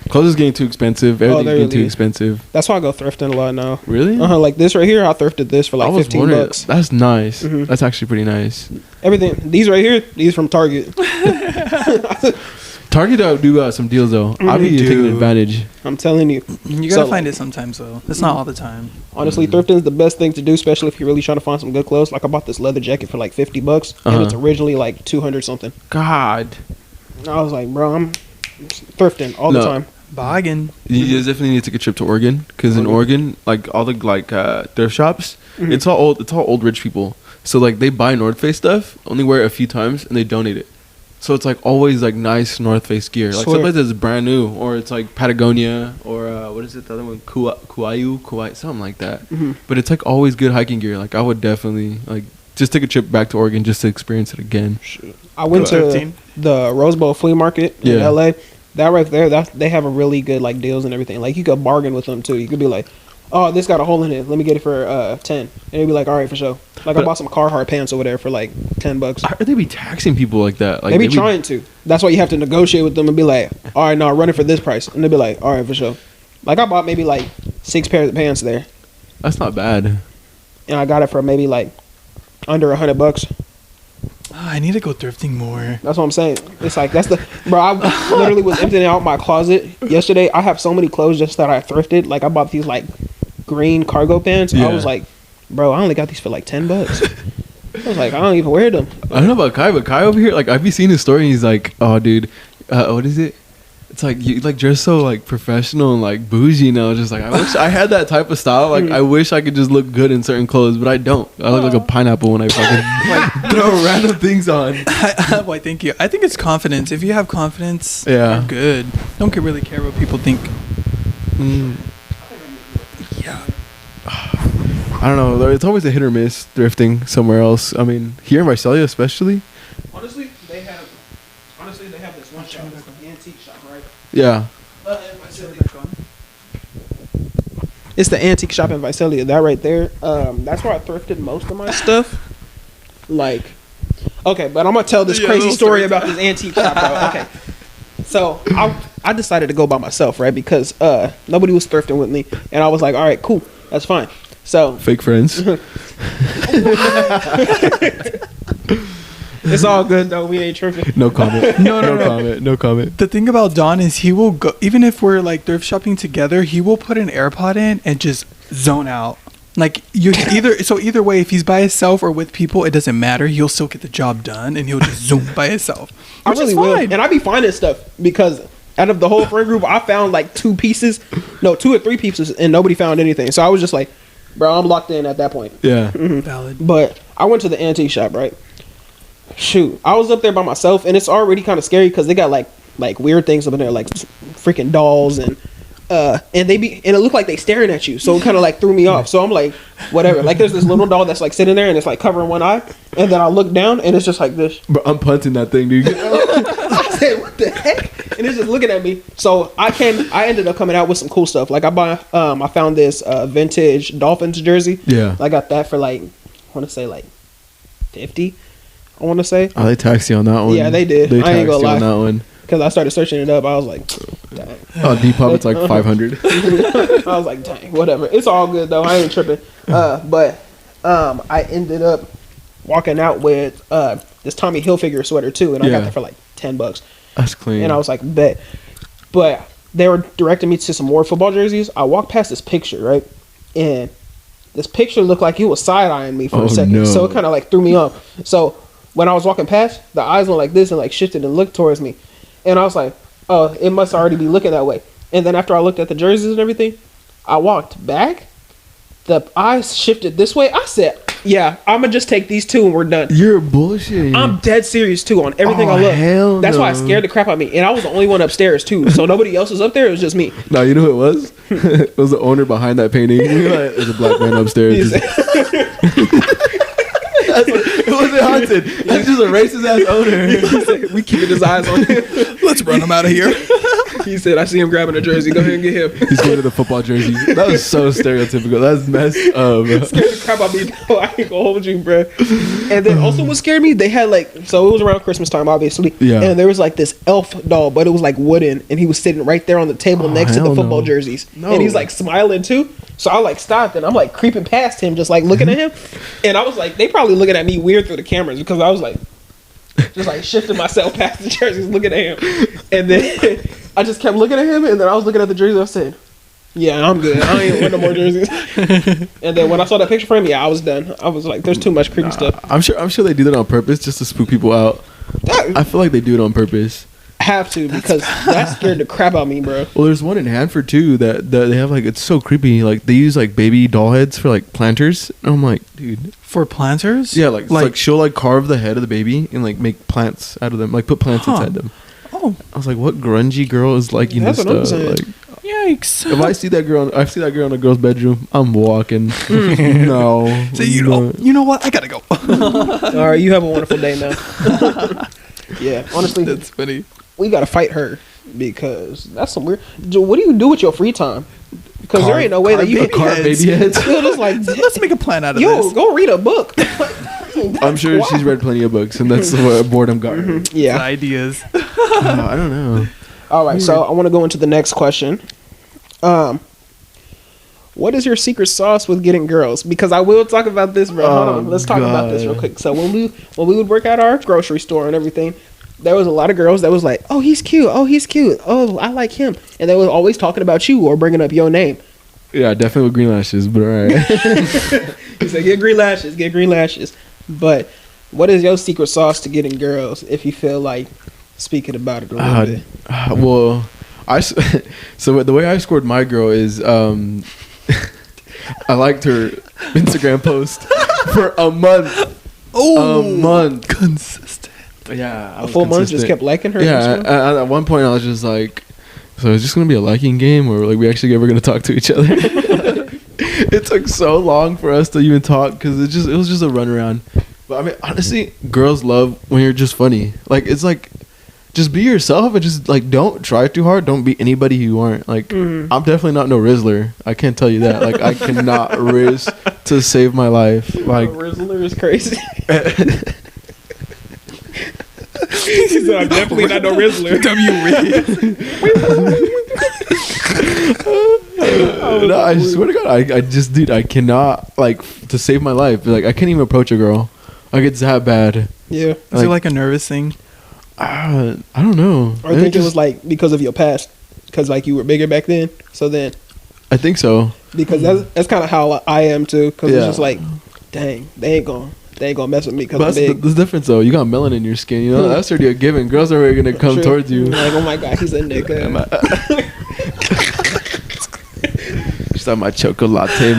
Clothes is getting too expensive. Everything's getting too expensive. That's why I go thrifting a lot now. Really? Like this right here, I thrifted this for like $15. That's nice. Mm-hmm. That's actually pretty nice. Everything. These right here, these from Target. Target do some deals, though. I'll be taking advantage. I'm telling you. You gotta find it sometimes, though. It's not all the time. Honestly, thrifting is the best thing to do, especially if you're really trying to find some good clothes. Like, I bought this leather jacket for like $50, and it's originally like 200 something. God. I was like, bro, I'm thrifting all the time. Bargain. You definitely need to take a trip to Oregon, because in Oregon, like all the thrift shops, it's all old rich people. So like they buy North Face stuff, only wear it a few times, and they donate it. So it's like always like nice North Face gear. Like sometimes it's brand new, or it's like Patagonia, or what is it, the other one, Kauai, something like that. But it's like always good hiking gear. Like I would definitely like just take a trip back to Oregon just to experience it again. I went to the Rose Bowl flea market in LA. That right there, they have a really good like deals and everything. Like you could bargain with them too. You could be like, oh, this got a hole in it. Let me get it for 10. And they'd be like, all right, for sure. Like I bought some Carhartt pants over there for like $10. I heard they be taxing people like that. Like they be trying to. That's why you have to negotiate with them and be like, all right, no, run it for this price. And they'd be like, all right, for sure. Like I bought maybe like 6 pairs of pants there. That's not bad. And I got it for maybe like under $100. I need to go thrifting more. That's what I'm saying. It's like bro. I literally was emptying out my closet yesterday. I have so many clothes just that I thrifted. Like I bought these like green cargo pants. I was like, bro, I only got these for like $10. I was like, I don't even wear them. I don't know about Kai, but Kai over here, like I've been seeing his story, and he's like, oh, dude, what is it? It's like you like dress so like professional and like bougie now. Just like I wish I had that type of style. Like I wish I could just look good in certain clothes, but I don't. I look like a pineapple when I fucking like throw random things on. Why? Thank you. I think it's confidence. If you have confidence, you're good. Don't really care what people think. Yeah. I don't know. It's always a hit or miss thrifting somewhere else. I mean, here in Visalia especially. Honestly, they have this one shop, the antique shop, right? Yeah. It's the antique shop in Visalia. That right there. That's where I thrifted most of my stuff. Like, okay, but I'm gonna tell this crazy story about this antique shop, bro. Okay. So I decided to go by myself, right? Because nobody was thrifting with me, and I was like, all right, cool, that's fine. So fake friends. It's all good though. We ain't tripping. No comment. No comment. The thing about Don is he will go, even if we're like thrift shopping together, he will put an AirPod in and just zone out. Like either way, if he's by himself or with people, it doesn't matter. He'll still get the job done, and he'll just zoom by himself. I really will, and I be finding stuff because out of the whole friend group, I found like 2 or 3 pieces, and nobody found anything. So I was just like, bro, I'm locked in at that point. Yeah, valid. But I went to the antique shop, right? Shoot, I was up there by myself, and it's already kind of scary because they got like weird things up in there, like freaking dolls and it looked like they staring at you, so it kind of like threw me off. So I'm like, whatever. Like there's this little doll that's like sitting there and it's like covering one eye, and then I look down and it's just like this. But I'm punting that thing, dude. I said, what the heck? And it's just looking at me. So I ended up coming out with some cool stuff. Like I found this vintage Dolphins jersey. Yeah, I got that for like, I want to say like 50. I want to say. Oh, they taxed you on that one. Yeah, they did. They I ain't gonna lie. on that one. Because I started searching it up. I was like, dang. Oh, Depop, it's like 500. I was like, dang, whatever. It's all good, though. I ain't tripping. But I ended up walking out with this Tommy Hilfiger sweater, too. And I got that for like $10. That's clean. And I was like, bet. But they were directing me to some more football jerseys. I walked past this picture, right? And this picture looked like he was side-eyeing me for a second. No. So it kind of like threw me off. So when I was walking past, the eyes went like this and like shifted and looked towards me. And I was like, oh, it must already be looking that way. And then after I looked at the jerseys and everything, I walked back. The eyes shifted this way. I said, yeah, I'm going to just take these 2 and we're done. You're bullshit. I'm dead serious, too, on everything I look. Hell That's no. why it scared the crap out of me. And I was the only one upstairs, too. So nobody else was up there. It was just me. No, you know who it was? It was the owner behind that painting. There's a black man upstairs. It wasn't haunted. It's just a racist ass owner. We keeping his eyes on him. Let's run him out of here. He said, I see him grabbing a jersey. Go ahead and get him. He's going to the football jersey. That was so stereotypical. That's messed up. Scared the crap out of me. No, I ain't gonna hold you, bro. And then also what scared me, they had like, so it was around Christmas time, obviously. Yeah. And there was like this elf doll, but it was like wooden. And he was sitting right there on the table next to the football jerseys. No. And he's like smiling too. So I like stopped and I'm like creeping past him, just like looking at him. And I was like, they probably looking at me weird through the cameras because I was like, just like shifting myself past the jerseys, looking at him. And then I just kept looking at him, and then I was looking at the jerseys. I said, yeah, I'm good. I ain't want no more jerseys. And then when I saw that picture frame, yeah, I was done. I was like, there's too much creepy stuff. I'm sure they do that on purpose just to spook people out. I feel like they do it on purpose. Have to, because that scared the crap out of me, bro. Well, there's one in Hanford too that they have like, it's so creepy. Like they use like baby doll heads for like planters. And I'm like, dude, For planters? yeah, like she'll like carve the head of the baby and like make plants out of them, like put plants inside them. Oh, I was like, what grungy girl is liking That's this what I'm stuff? saying. Like, yikes! if I see that girl in a girl's bedroom, I'm walking. No, So you know what? I gotta go. All right, you have a wonderful day now. Yeah, honestly, That's funny. we gotta fight her because that's some weird. Dude, what do you do with your free time? Because there ain't no way that you can carve heads. baby heads. feel just like, Let's make a plan out of yo, this. go read a book. I'm sure she's read plenty of books, and that's what boredom got her. The Yeah. ideas. I don't know. All right, so I want to go into the next question. What is your secret sauce with getting girls? Because I will talk about this, bro. Hold on, let's talk about this real quick. So when we would work at our grocery store and everything, there was a lot of girls that was like, "Oh, he's cute. Oh, he's cute. Oh, I like him," and they was always talking about you or bringing up your name. Yeah, definitely with green lashes, but alright. He said, "Get green lashes. Get green lashes." But what is your secret sauce to getting girls? If you feel like speaking about it a little bit. Well, so the way I scored my girl is I liked her Instagram post for a month. Oh, A month. consistent. Yeah, I A was full month just consistent. kept liking her. Yeah, at one point I was just like, so is this gonna be a liking game, or like we actually ever gonna talk to each other? It took so long for us to even talk because it was just a runaround. But I mean, honestly, girls love when you're just funny. Like it's like, just be yourself and just like don't try too hard. Don't be anybody you aren't. Like I'm definitely not no Rizzler. I can't tell you that. Like I cannot Riz to save my life. Like Rizzler is crazy. He said, "I'm definitely not no Rizzler." no, I swear to God, I just, dude, I cannot, like, to save my life. Like, I can't even approach a girl. Like, it's that bad. Yeah. Is it like a nervous thing? I don't know. Or I think it was like because of your past, because like you were bigger back then. So then, I think so. because that's kind of how I am too. Because Yeah. it's just like, dang, they ain't gonna mess with me because But I'm that's big. the difference, though. You got melanin in your skin. You know, that's already a given. Girls are already gonna come True. towards you. Like, oh my god, he's a nigga. Just on my chocolate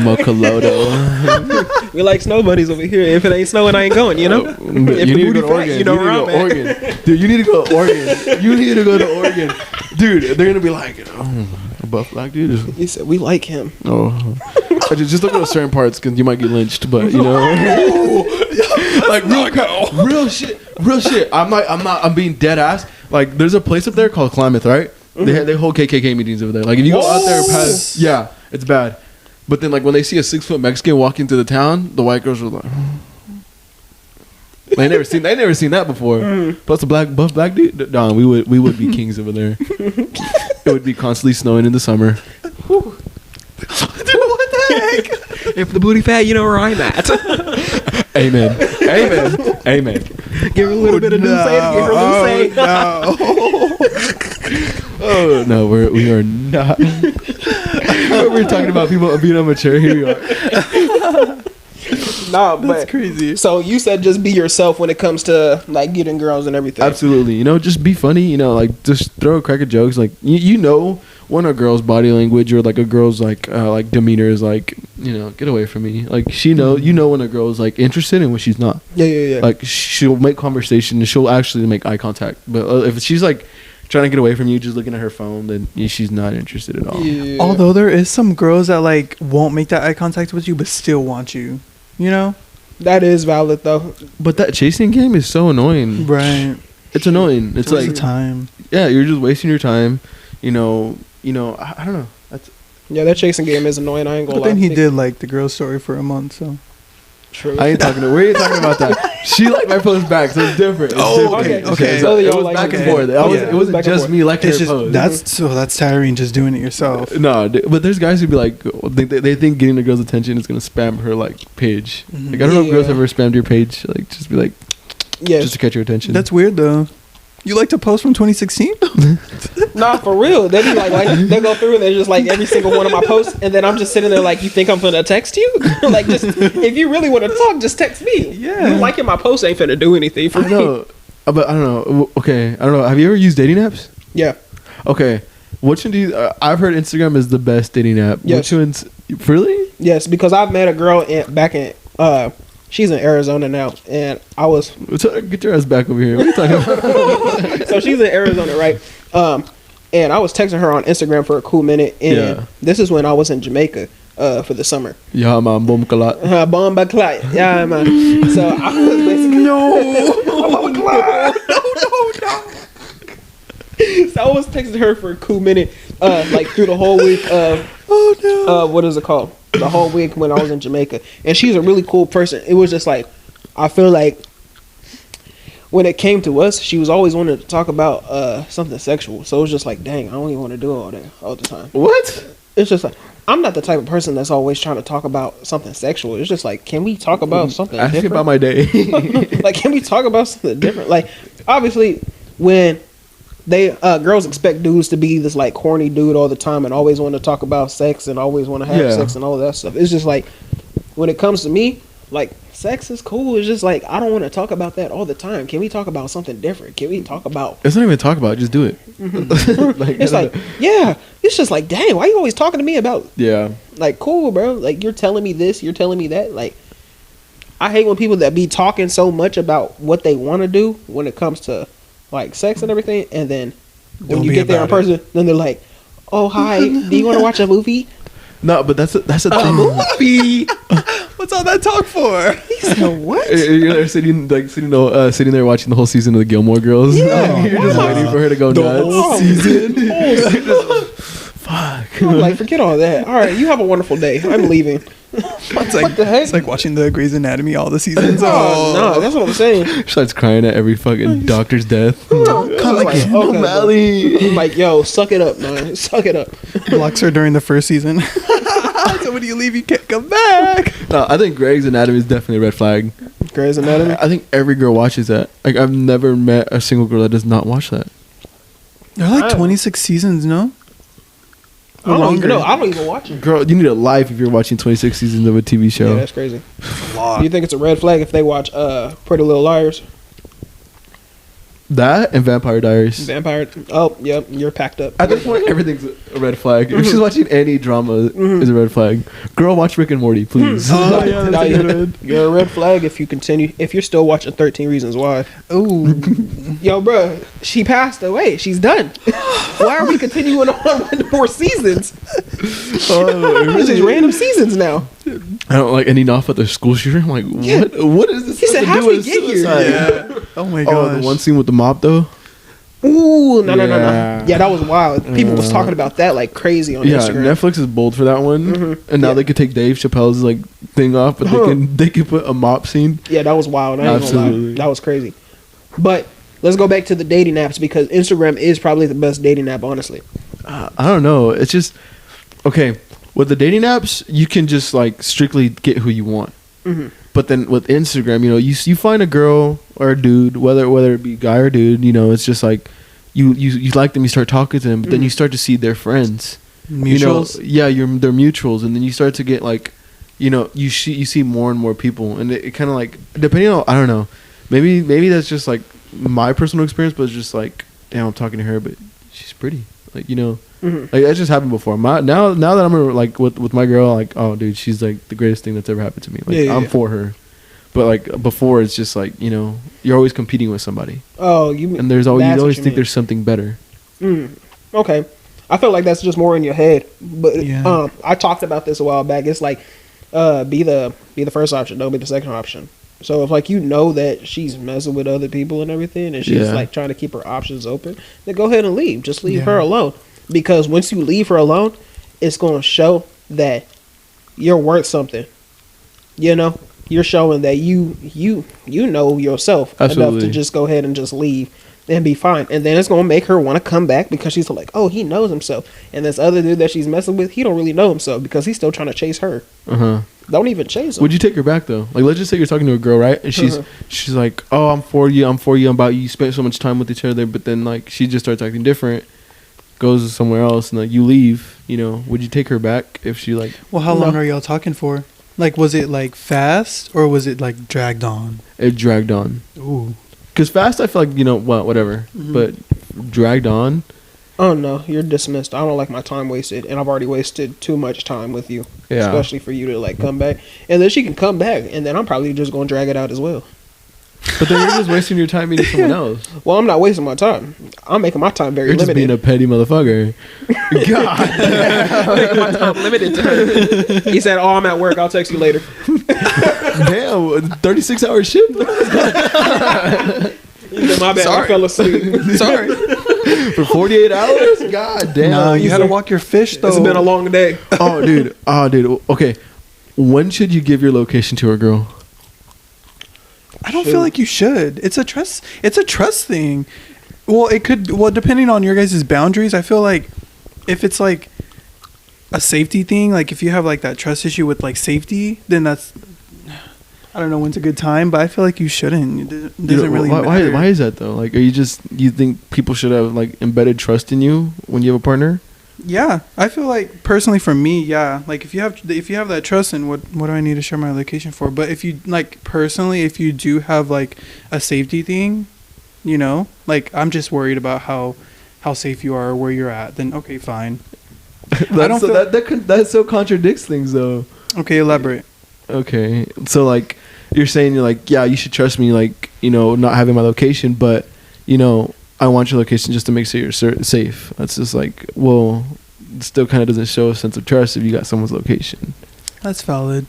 mocha lodo. We like snow bunnies over here. If it ain't snowing, I ain't going. You know. You If need the to booty go to fat, Oregon. you know where need to I'm go at. Oregon. Dude, you need to go to Oregon. You need to go to Oregon. Dude, they're gonna be like, oh, a buff black dude. He said we like him. Oh, just look at certain parts because you might get lynched. But you know, like real shit. I'm being dead ass. Like, there's a place up there called Klamath, right? They hold KKK meetings over there. Like, if you go out there past, yeah, it's bad. But then, like, when they see a 6-foot Mexican walking through the town, the white girls are like, they never seen that before. Plus, a buff black dude. Don, we would be kings over there. It would be constantly snowing in the summer. What the heck? If the booty fat, you know where I'm at. Amen. Amen. Give her a little bit of new say. Give her a new say. Oh no, we are not. We're talking about people being immature. Here we are. Nah, but That's crazy. So you said just be yourself when it comes to like getting girls and everything. Absolutely. You know, just be funny. You know, like just throw a crack of jokes. Like you know when a girl's body language or like a girl's like demeanor is like, you know, get away from me. Like you know when a girl's like interested and when she's not. Yeah. Like she'll make conversation and she'll actually make eye contact. But if she's like trying to get away from you, just looking at her phone, then she's not interested at all. Yeah. Although there is some girls that like won't make that eye contact with you, but still want you. You know? That is valid though. But that chasing game is so annoying. Right. It's annoying. It's like time. Yeah, you're just wasting your time. You know. I don't know. Yeah, that chasing game is annoying. I ain't gonna lie. But then he did like the girl story for a month, so. True. I ain't talking to. Where are you talking about that? She liked my post back, so it's different. It's different. Okay. So it y'all was like back and it. forth. It wasn't just me liking her post. That's tiring just doing it yourself. No, but there's guys who be like, they think getting a girl's attention is gonna spam her like page. Mm-hmm. Like I don't know if girls ever spammed your page. Like just be like, yes. just to catch your attention. That's weird though. You like to post from 2016? Nah, for real. They be like they go through and they're just like every single one of my posts, and then I'm just sitting there like, you think I'm gonna text you? Like, just if you really want to talk, just text me. Yeah. You liking my post ain't finna do anything for I know, but I don't know. Okay, I don't know. Have you ever used dating apps? Yeah. Okay, which one do you? I've heard Instagram is the best dating app. Yes. Which one's really? Yes, because I've met a girl back in she's in Arizona now, and I was Get your ass back over here. What are you talking about? so she's in Arizona, right? And I was texting her on Instagram for a cool minute, and this is when I was in Jamaica for the summer. Yeah, man, boom kalat. Bomba clat. Yeah, man. So I was basically So I was texting her for a cool minute, like through the whole week of what is it called? The whole week when I was in Jamaica, and she's a really cool person. It was just like, I feel like when it came to us, she was always wanting to talk about something sexual. So it was just like, dang, I don't even want to do all that all the time. What? It's just like, I'm not the type of person that's always trying to talk about something sexual. It's just like, can we talk about something Ask me different? about my day. Like, can we talk about something different? Like, obviously, when they girls expect dudes to be this like corny dude all the time and always want to talk about sex and always want to have sex and all of that stuff. It's just like, when it comes to me, like, sex is cool. It's just like, I don't want to talk about that all the time. Can we talk about something different? Can we talk about? It's not even talk about. Just do it. It's like, yeah. It's just like, dang, why you always talking to me about? Yeah. Like, cool, bro. Like, you're telling me this, you're telling me that. Like, I hate when people that be talking so much about what they want to do when it comes to like sex and everything, and then when you get there in person, then they're like, "Oh, hi, do you want to watch a movie?" No, but that's a thing. Movie. What's all that talk for? He said, "What?" You're there sitting there watching the whole season of the Gilmore Girls. Yeah. You're just waiting for her to go nuts. whole season. Fuck. I'm like, forget all that. All right, you have a wonderful day. I'm leaving. It's like, What the heck? It's like watching the Grey's Anatomy all the seasons. Oh, no, that's what I'm saying. She starts crying at every fucking doctor's death. I'm like, okay, O'Malley. I'm like, yo, suck it up, man. Suck it up. Blocks her during the first season. So when you leave, you can't come back. No, I think Grey's Anatomy is definitely a red flag. Grey's Anatomy. I think every girl watches that. Like, I've never met a single girl that does not watch that. There are like 26 seasons, no? I don't even know. I don't even watch it. Girl, you need a life if you're watching 26 seasons of a TV show. Yeah, that's crazy. Do you think it's a red flag if they watch Pretty Little Liars? That and Vampire Diaries. Vampire. Oh, yep. You're packed up. At this point, everything's a red flag. If she's watching any drama, is a red flag. Girl, watch Rick and Morty, please. Oh, yeah, that's a good one. You're a red flag if you continue. If you're still watching 13 Reasons Why. Ooh. Yo, bro, she passed away. She's done. Why are we continuing on with more seasons? There's these random seasons now. I don't like ending off at the school shooter. I'm like, what? Yeah. What is this? He said, to "How'd do we with get here?" suicide? Yeah. Oh my gosh. Oh, the one scene with the mop though. Ooh, no. Yeah. Yeah, that was wild. People was talking about that like crazy on Yeah, Instagram. Netflix is bold for that one, and now Yeah. they could take Dave Chappelle's like thing off, but they can put a mop scene. Yeah, that was wild. I ain't gonna lie. Absolutely. That was crazy. But let's go back to the dating apps because Instagram is probably the best dating app, honestly. I don't know. It's just okay with the dating apps. You can just like strictly get who you want, but then with Instagram, you know, you find a girl or a dude, whether it be guy or dude, you know, it's just like you like them, you start talking to them, but then you start to see their friends, Mutuals? You know, they're mutuals, and then you start to get like, you know, you see more and more people, and it kind of like depending on, I don't know, maybe that's just like my personal experience, but it's just like, damn, I'm talking to her, but she's pretty, like, you know. Like that just happened before. Now that I'm like with my girl, like, oh dude, she's like the greatest thing that's ever happened to me. Like I'm for her. But like before, it's just like, you know, you're always competing with somebody. Oh, you and you always think there's something better. Okay, I feel like that's just more in your head. But Yeah. I talked about this a while back. It's like be the first option. Don't be the second option. So if like you know that she's messing with other people and everything, and she's like trying to keep her options open, then go ahead and leave. Just leave her alone. Because once you leave her alone, it's going to show that you're worth something. You know, you're showing that you know yourself enough to just go ahead and just leave and be fine. And then it's going to make her want to come back because she's like, oh, he knows himself. And this other dude that she's messing with, he don't really know himself because he's still trying to chase her. Don't even chase him. Would you take her back though? Like, let's just say you're talking to a girl, right? And she's like, oh, I'm for you, I'm about you. You spent so much time with each other, but then like she just starts acting different, goes somewhere else, and like you leave. You know, would you take her back if she like? Well, how long are y'all talking for? Like, was it like fast or was it like dragged on? It dragged on. Ooh. Because fast, I feel like, whatever. But dragged on. Oh no, you're dismissed. I don't like my time wasted, and I've already wasted too much time with you. Yeah. Especially for you to like come back, and then she can come back, and then I'm probably just gonna drag it out as well. But then you're just wasting your time meeting someone else. Well, I'm not wasting my time. I'm making my time very limited. You're just being a petty motherfucker. God. I'm making my time limited to her. He said, oh, I'm at work. I'll text you later. Damn, 36-hour shift? He said, my bad, I fell asleep. Sorry. For 48 hours? God damn. No, you had to walk your fish, though. It's been a long day. Oh, dude. Okay. When should you give your location to a girl? I don't feel like you should. It's a trust thing. Well, depending on your guys' boundaries, I feel like if it's like a safety thing, like if you have like that trust issue with like safety, then that's, I don't know when's a good time, but I feel like you shouldn't. It doesn't really matter. Why is that though? Like, you think people should have like embedded trust in you when you have a partner? Yeah, I feel like personally for me, yeah. Like if you have that trust, then what do I need to share my location for? But if you like personally, if you do have like a safety thing, you know, like I'm just worried about how safe you are or where you're at, then okay, fine. That so contradicts things though. Okay, elaborate. Okay, so like you're saying, you're like, yeah, you should trust me, like, you know, not having my location, but you know, I want your location just to make sure you're safe. That's just like, well, it still kind of doesn't show a sense of trust if you got someone's location. That's valid.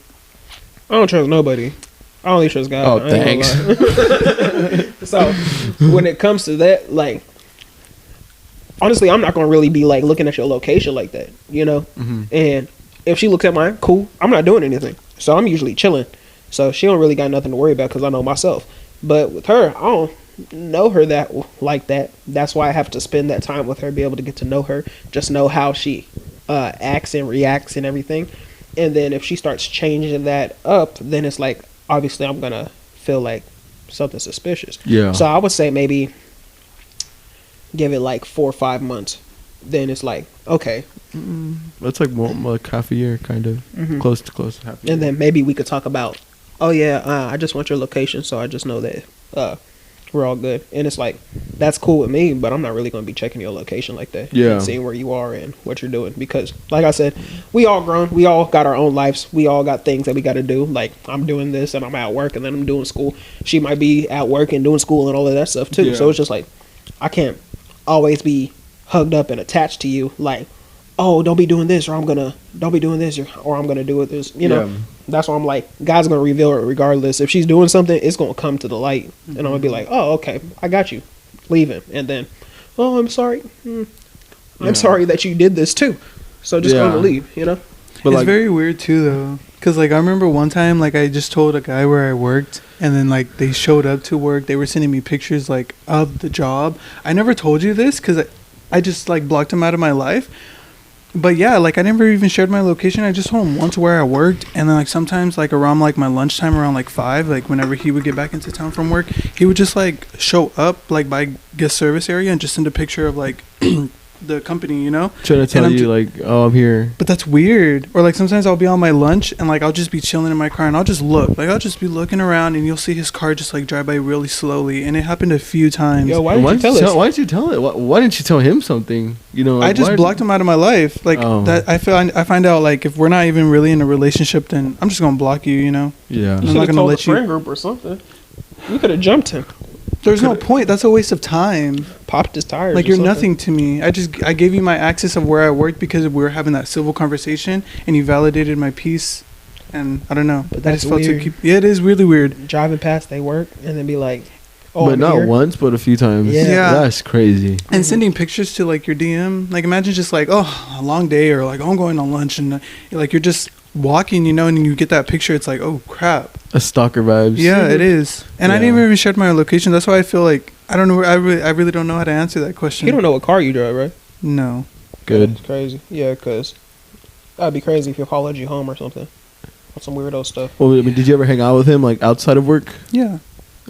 I don't trust nobody. I only trust God. Oh, thanks. So, when it comes to that, like, honestly, I'm not going to really be, like, looking at your location like that, you know? Mm-hmm. And if she looks at mine, cool, I'm not doing anything. So, I'm usually chilling. So, she don't really got nothing to worry about because I know myself. But with her, I don't know her that like that. That's why I have to spend that time with her, be able to get to know her, just know how she acts and reacts and everything. And then if she starts changing that up, then it's like, obviously I'm gonna feel like something suspicious. Yeah. So I would say maybe give it like 4 or 5 months. Then it's like, okay, that's like more like half a year, kind of. Mm-hmm. Close to half a year. And then maybe we could talk about, oh yeah, I just want your location, so I just know that we're all good. And it's like, that's cool with me, but I'm not really going to be checking your location like that. Yeah. And seeing where you are and what you're doing. Because, like I said, we all grown. We all got our own lives. We all got things that we got to do. Like, I'm doing this and I'm at work and then I'm doing school. She might be at work and doing school and all of that stuff too. Yeah. So it's just like, I can't always be hugged up and attached to you. Like, oh, don't be doing this, or don't be doing this, or I'm going to do it this. You know, that's why I'm like, God's going to reveal it regardless. If she's doing something, it's going to come to the light. Mm-hmm. And I'm going to be like, oh, okay, I got you. Leave him. And then, oh, I'm sorry. I'm sorry that you did this too. So just go to leave, you know? But it's like, very weird too, though. Because, like, I remember one time, like, I just told a guy where I worked, and then, like, they showed up to work. They were sending me pictures, like, of the job. I never told you this because I just, like, blocked him out of my life. But yeah, like I never even shared my location. I just told him once where I worked, and then like sometimes like around like my lunchtime, around like 5, like whenever he would get back into town from work, he would just like show up like by guest service area and just send a picture of like the company, you know, trying to tell you like, oh, I'm here. But that's weird. Or like sometimes I'll be on my lunch and like I'll just be chilling in my car and I'll just look, like I'll just be looking around and you'll see his car just like drive by really slowly, and it happened a few times. Yo, why didn't you tell us? Why didn't you tell it? Why didn't you tell him something? You know, like, I just blocked him out of my life. Like that, I find out like if we're not even really in a relationship, then I'm just gonna block you. You know. Yeah. I'm not gonna let you. Friend group or something. You could have jumped him. There's no point. That's a waste of time. Popped his tires. Like, you're nothing to me. I gave you my access of where I worked because we were having that civil conversation, and you validated my peace. And I don't know. But I that's just felt weird. yeah, it is really weird. Driving past they work and then be like, oh, but I'm not here. once, but a few times. Yeah. That's crazy. And sending pictures to like your DM, like imagine just like, oh, a long day, or like, oh, I'm going on lunch, and like you're just walking, you know, and you get that picture. It's like, oh crap. A stalker vibes. Yeah, it is. And I Yeah. didn't even share my location. That's why I feel like I don't know. I really don't know how to answer that question. You don't know what car you drive, right? No. Good. That's crazy. Yeah, because that'd be crazy if he followed you home or something. Or some weirdo stuff. Well, I mean, did you ever hang out with him like outside of work? Yeah.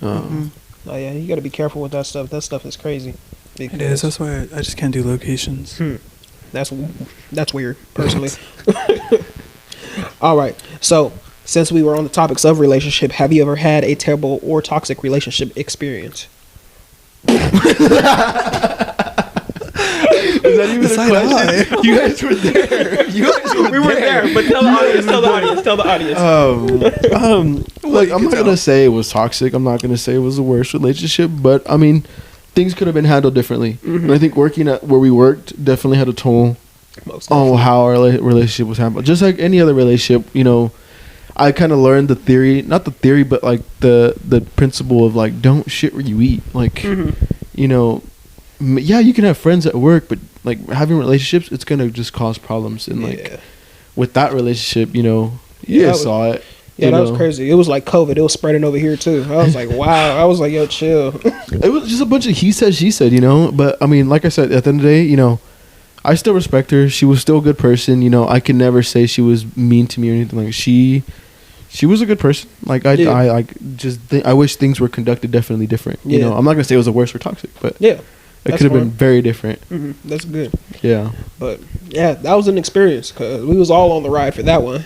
Oh. Oh, yeah, you got to be careful with that stuff. That stuff is crazy. It is. That's why I just can't do locations. That's weird, personally. All right. So, since we were on the topics of relationship, have you ever had a terrible or toxic relationship experience? Is that even a question? You guys were there. We were there, but tell the audience. Like, I'm not gonna say it was toxic. I'm not gonna say it was the worst relationship, but I mean, things could have been handled differently. And I think working at where we worked definitely had a toll on how our relationship was handled. Just like any other relationship, you know, I kind of learned the theory, not the theory, but like the principle of like, don't shit where you eat. Like, you know, yeah, you can have friends at work, but like having relationships, it's gonna just cause problems. And like with that relationship, you know, you guys saw it. Yeah, that was crazy. It was like COVID. It was spreading over here too. I was like, wow. I was like, yo, chill. It was just a bunch of he said, she said, you know. But I mean, like I said, at the end of the day, you know, I still respect her. She was still a good person. You know, I can never say she was mean to me or anything. Like she was a good person. Like I wish things were conducted definitely different. You know, I'm not gonna say it was the worst or toxic, but yeah. it could have been very different. That's good. Yeah. But yeah, that was an experience because we was all on the ride for that one.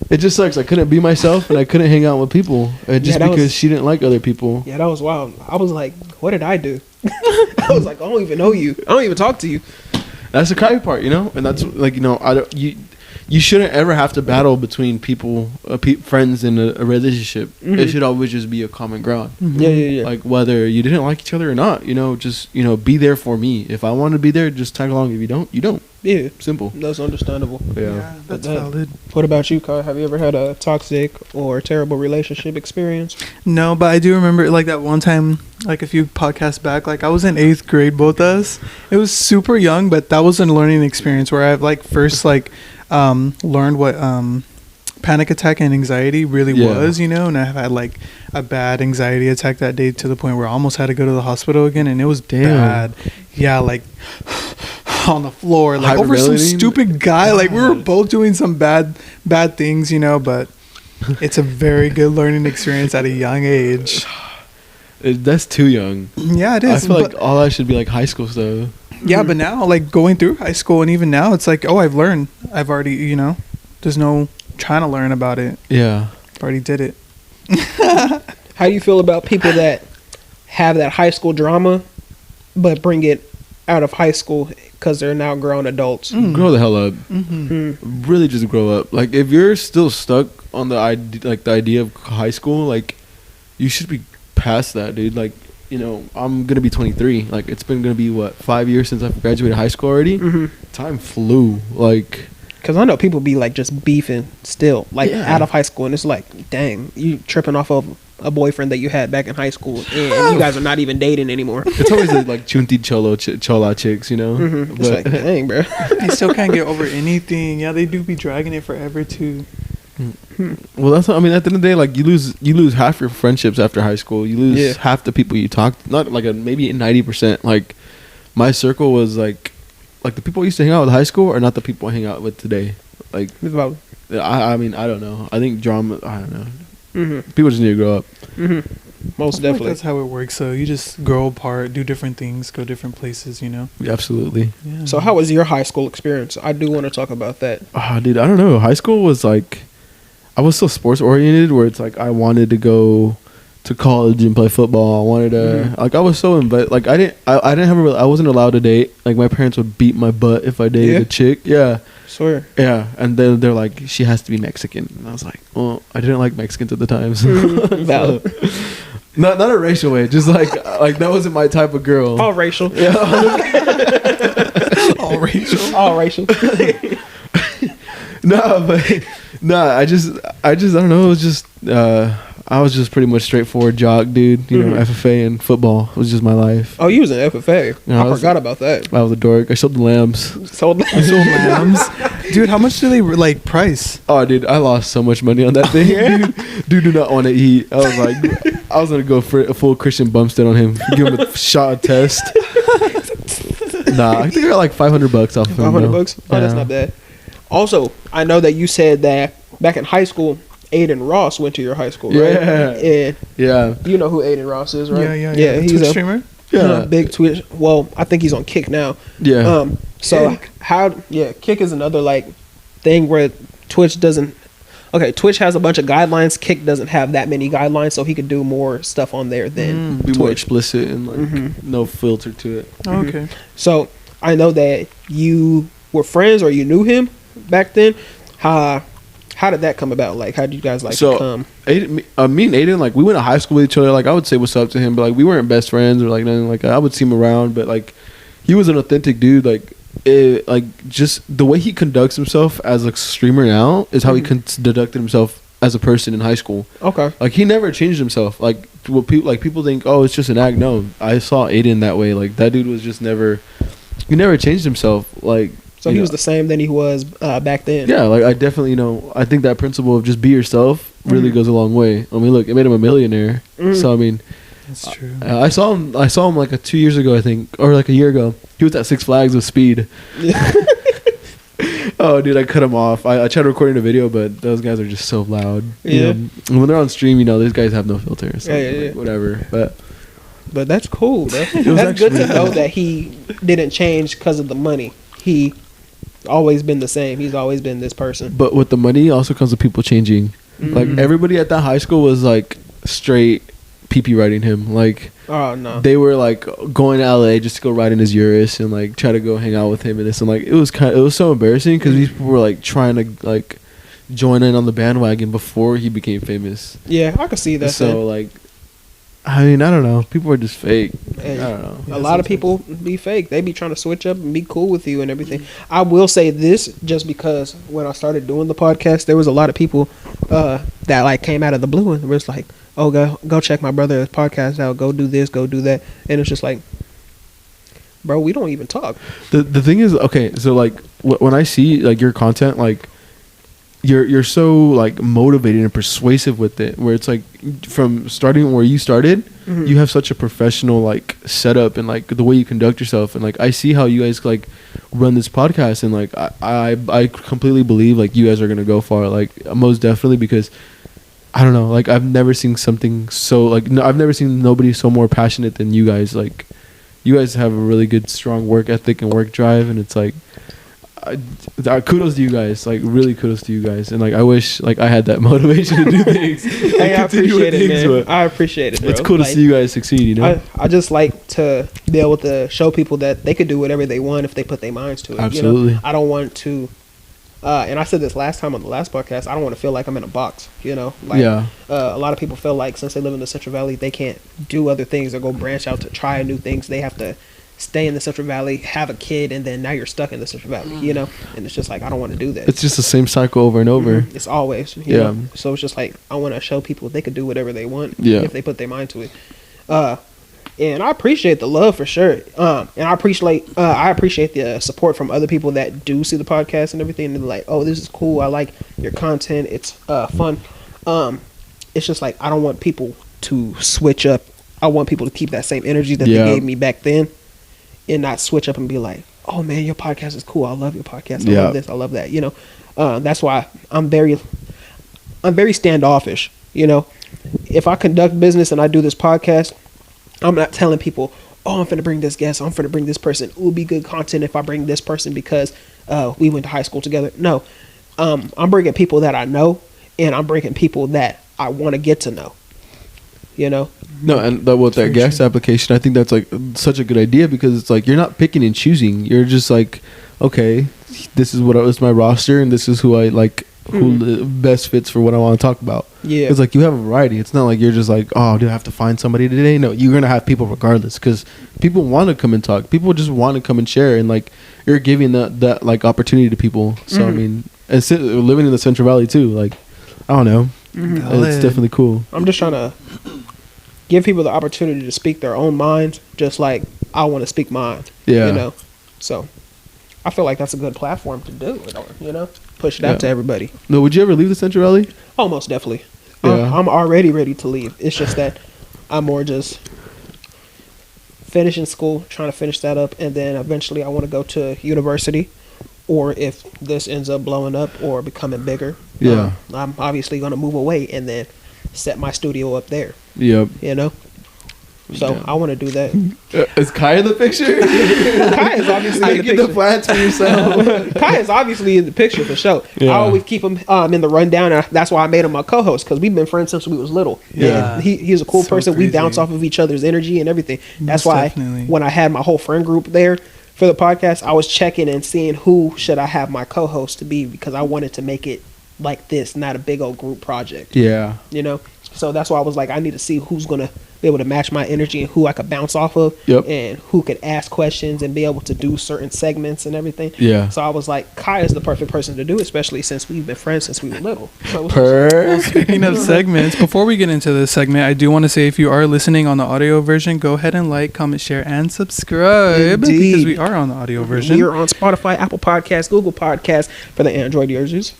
It just sucks. I couldn't be myself and I couldn't hang out with people just because she didn't like other people. Yeah, that was wild. I was like, what did I do? I was like, I don't even know you. I don't even talk to you. That's the crappy part, you know? And that's like, you know, you shouldn't ever have to battle between people, friends in a relationship. It should always just be a common ground. Yeah. Like whether you didn't like each other or not, you know, just, you know, be there for me. If I want to be there, just tag along. If you don't, you don't. Yeah. Simple. That's understandable. Yeah, that's valid. What about you, Kai? Have you ever had a toxic or terrible relationship experience? No, but I do remember like that one time, like a few podcasts back, like I was in 8th grade, Botas. It was super young, but that was a learning experience where I've like first like learned what panic attack and anxiety really was, you know, and I had like a bad anxiety attack that day to the point where I almost had to go to the hospital again, and it was bad. Yeah, like on the floor, like over some stupid guy. Like we were both doing some bad things, you know, but it's a very good learning experience at a young age. That's too young. Yeah, it is. I feel like all that should be like high school stuff. Yeah, but now, like going through high school and even now, it's like, oh, I've learned. I've already, you know, there's no trying to learn about it. Yeah. Already did it. How do you feel about people that have that high school drama, but bring it out of high school because they're now grown adults? Grow the hell up. Really just grow up. Like if you're still stuck on the idea of high school, like you should be past that, dude. Like, you know, I'm gonna be 23. Like it's been gonna be 5 years since I graduated high school already. Time flew. Like, because I know people be like just beefing still, like out of high school, and it's like, dang, you tripping off of a boyfriend that you had back in high school, and you guys are not even dating anymore. It's always like chunti chola chicks, you know. It's like, dang, bro. They still can't get over anything. Yeah, they do be dragging it forever too. Well, that's what I mean. At the end of the day, like you lose half your friendships after high school. You lose half the people you talk. Not like maybe 90%. Like my circle was like the people I used to hang out with in high school are not the people I hang out with today. Like I mean, I don't know. I think drama. I don't know. People just need to grow up. Most definitely. Like that's how it works. So you just grow apart, do different things, go different places. You know. Yeah, absolutely. Yeah. So how was your high school experience? I do want to talk about that. Dude, I don't know. High school was like, I was so sports oriented where it's like I wanted to go to college and play football. I wanted to like I was so invited. Like I wasn't allowed to date. Like my parents would beat my butt if I dated a chick. Yeah. Swear. Yeah, and then they're like, she has to be Mexican. And I was like, well, I didn't like Mexicans at the time. So. Valid. Not a racial way, just like that wasn't my type of girl. All racial. Yeah. All racial. All racial. No, but no, I don't know. It was just I was just pretty much straightforward jock, dude. You know, FFA and football was just my life. Oh, you was an FFA. You know, I forgot about that. I was a dork. I sold the lambs. Sold lambs. Dude, how much do they like price? Oh, dude, I lost so much money on that thing. Dude, do not want to eat. I was like, I was gonna go for a full Christian Bumstead on him, give him a shot test. Nah, I think I got like $500 off of him. $500? Oh, that's not bad. Also, I know that you said that back in high school, Aiden Ross went to your high school, right? And you know who Aiden Ross is, right? Yeah. He's a streamer. Yeah, big Twitch. Well, I think he's on Kick now. Yeah. So Kick is another like thing where Twitch doesn't. Okay, Twitch has a bunch of guidelines. Kick doesn't have that many guidelines, so he could do more stuff on there than be Twitch. more explicit and like no filter to it. Okay. So I know that you were friends or you knew him back then. How did that come about? Like, how did you guys become? Aiden, me and Aiden, like, we went to high school with each other. Like, I would say what's up to him, but like, we weren't best friends or like nothing. Like, I would see him around, but like, he was an authentic dude. Like, just the way he conducts himself as a streamer now is how he conducted himself as a person in high school. Okay. Like, he never changed himself. Like, what people think, oh, it's just an act. No, I saw Aiden that way. Like, that dude was just he never changed himself. Like. So he was the same than he was back then. Yeah, like I definitely, I think that principle of just be yourself really goes a long way. I mean, look, it made him a millionaire. So I mean, that's true. I saw him like 2 years ago, I think, or like a year ago. He was at Six Flags with Speed. Yeah. Oh, dude, I cut him off. I tried recording a video, but those guys are just so loud. Yeah. And when they're on stream, these guys have no filter. So like, whatever. But that's cool. That's good to know that he didn't change because of the money. He always been the same. He's always been this person. But with the money also comes with people changing. Like everybody at that high school was like straight PP riding him. Like they were like going to LA just to go ride in his Urus and like try to go hang out with him and this, and like it was so embarrassing because these people were like trying to like join in on the bandwagon before he became famous. Yeah, I could see that. So like, I mean, I don't know. People are just fake. I don't know. A lot of people be fake. They be trying to switch up and be cool with you and everything. I will say this, just because when I started doing the podcast, there was a lot of people that like came out of the blue and was like, "Oh, go check my brother's podcast out. Go do this. Go do that." And it's just like, bro, we don't even talk. The thing is, okay, so like when I see like your content, like. You're so like motivated and persuasive with it, where it's like from starting where you started, you have such a professional like setup and like the way you conduct yourself, and like I see how you guys like run this podcast, and like I completely believe like you guys are gonna go far, like most definitely, because I don't know, like I've never seen something so like I've never seen nobody so more passionate than you guys. Like you guys have a really good strong work ethic and work drive, and it's like. Kudos to you guys, like really kudos to you guys, and like I wish like I had that motivation to do things. Hey, I appreciate it, man. I appreciate it, bro. It's cool to see you guys succeed, I just like to be able to show people that they could do whatever they want if they put their minds to it. Absolutely. I don't want to and I said this last time on the last podcast, I don't want to feel like I'm in a box, like a lot of people feel like since they live in the Central Valley they can't do other things or go branch out to try new things. They have to stay in the Central Valley, have a kid, and then now you're stuck in the Central Valley, and it's just like I don't want to do that. It's just the same cycle over and over. It's always you know? So it's just like I want to show people they could do whatever they want if they put their mind to it. And I appreciate the love for sure. And I appreciate the support from other people that do see the podcast and everything, and they're like, oh, this is cool, I like your content, it's fun. It's just like I don't want people to switch up. I want people to keep that same energy that they gave me back then, and not switch up and be like, oh man, your podcast is cool, I love your podcast, I love this, I love that, that's why I'm very standoffish. If I conduct business and I do this podcast, I'm not telling people, oh, I'm finna bring this guest, I'm finna bring this person, it will be good content if I bring this person because we went to high school together. No, I'm bringing people that I know, and I'm bringing people that I want to get to know. No, and with that guest application, I think that's like such a good idea, because it's like you're not picking and choosing. You're just like, okay, this is it's my roster, and this is who I like, who best fits for what I want to talk about. Yeah, it's like you have a variety. It's not like you're just like, oh, do I have to find somebody today? No, you're gonna have people regardless, because people want to come and talk. People just want to come and share, and like you're giving that like opportunity to people. So I mean, and living in the Central Valley too. Like, I don't know, it's definitely cool. I'm just trying to give people the opportunity to speak their own minds, just like I want to speak mine. Yeah, you know. So I feel like that's a good platform to do it on. You know, push it out to everybody. No, would you ever leave the Central Valley? Oh, most definitely. Yeah. I'm already ready to leave. It's just that I'm more just finishing school, trying to finish that up, and then eventually I want to go to university, or if this ends up blowing up or becoming bigger, I'm obviously going to move away and then set my studio up there. Yep. You know? So I want to do that. Is Kai in the picture? Kai is obviously in the picture. Get the plants for yourself. Kai is obviously in the picture for sure. Yeah. I always keep him in the rundown, and that's why I made him my co-host, because we've been friends since we was little. Yeah. And he's a cool person. Crazy. We bounce off of each other's energy and everything. That's Most why definitely. when I had my whole friend group there for the podcast, I was checking and seeing who should I have my co-host to be, because I wanted to make it like this, not a big old group project. Yeah. You know? So that's why I was like, I need to see who's going to be able to match my energy and who I could bounce off of, and who could ask questions and be able to do certain segments and everything. Yeah. So I was like, Kai is the perfect person to do, especially since we've been friends since we were little. So Well, speaking of segments, before we get into this segment, I do want to say, if you are listening on the audio version, go ahead and like, comment, share, and subscribe. Indeed. Because we are on the audio version. We are on Spotify, Apple Podcasts, Google Podcasts for the Android users.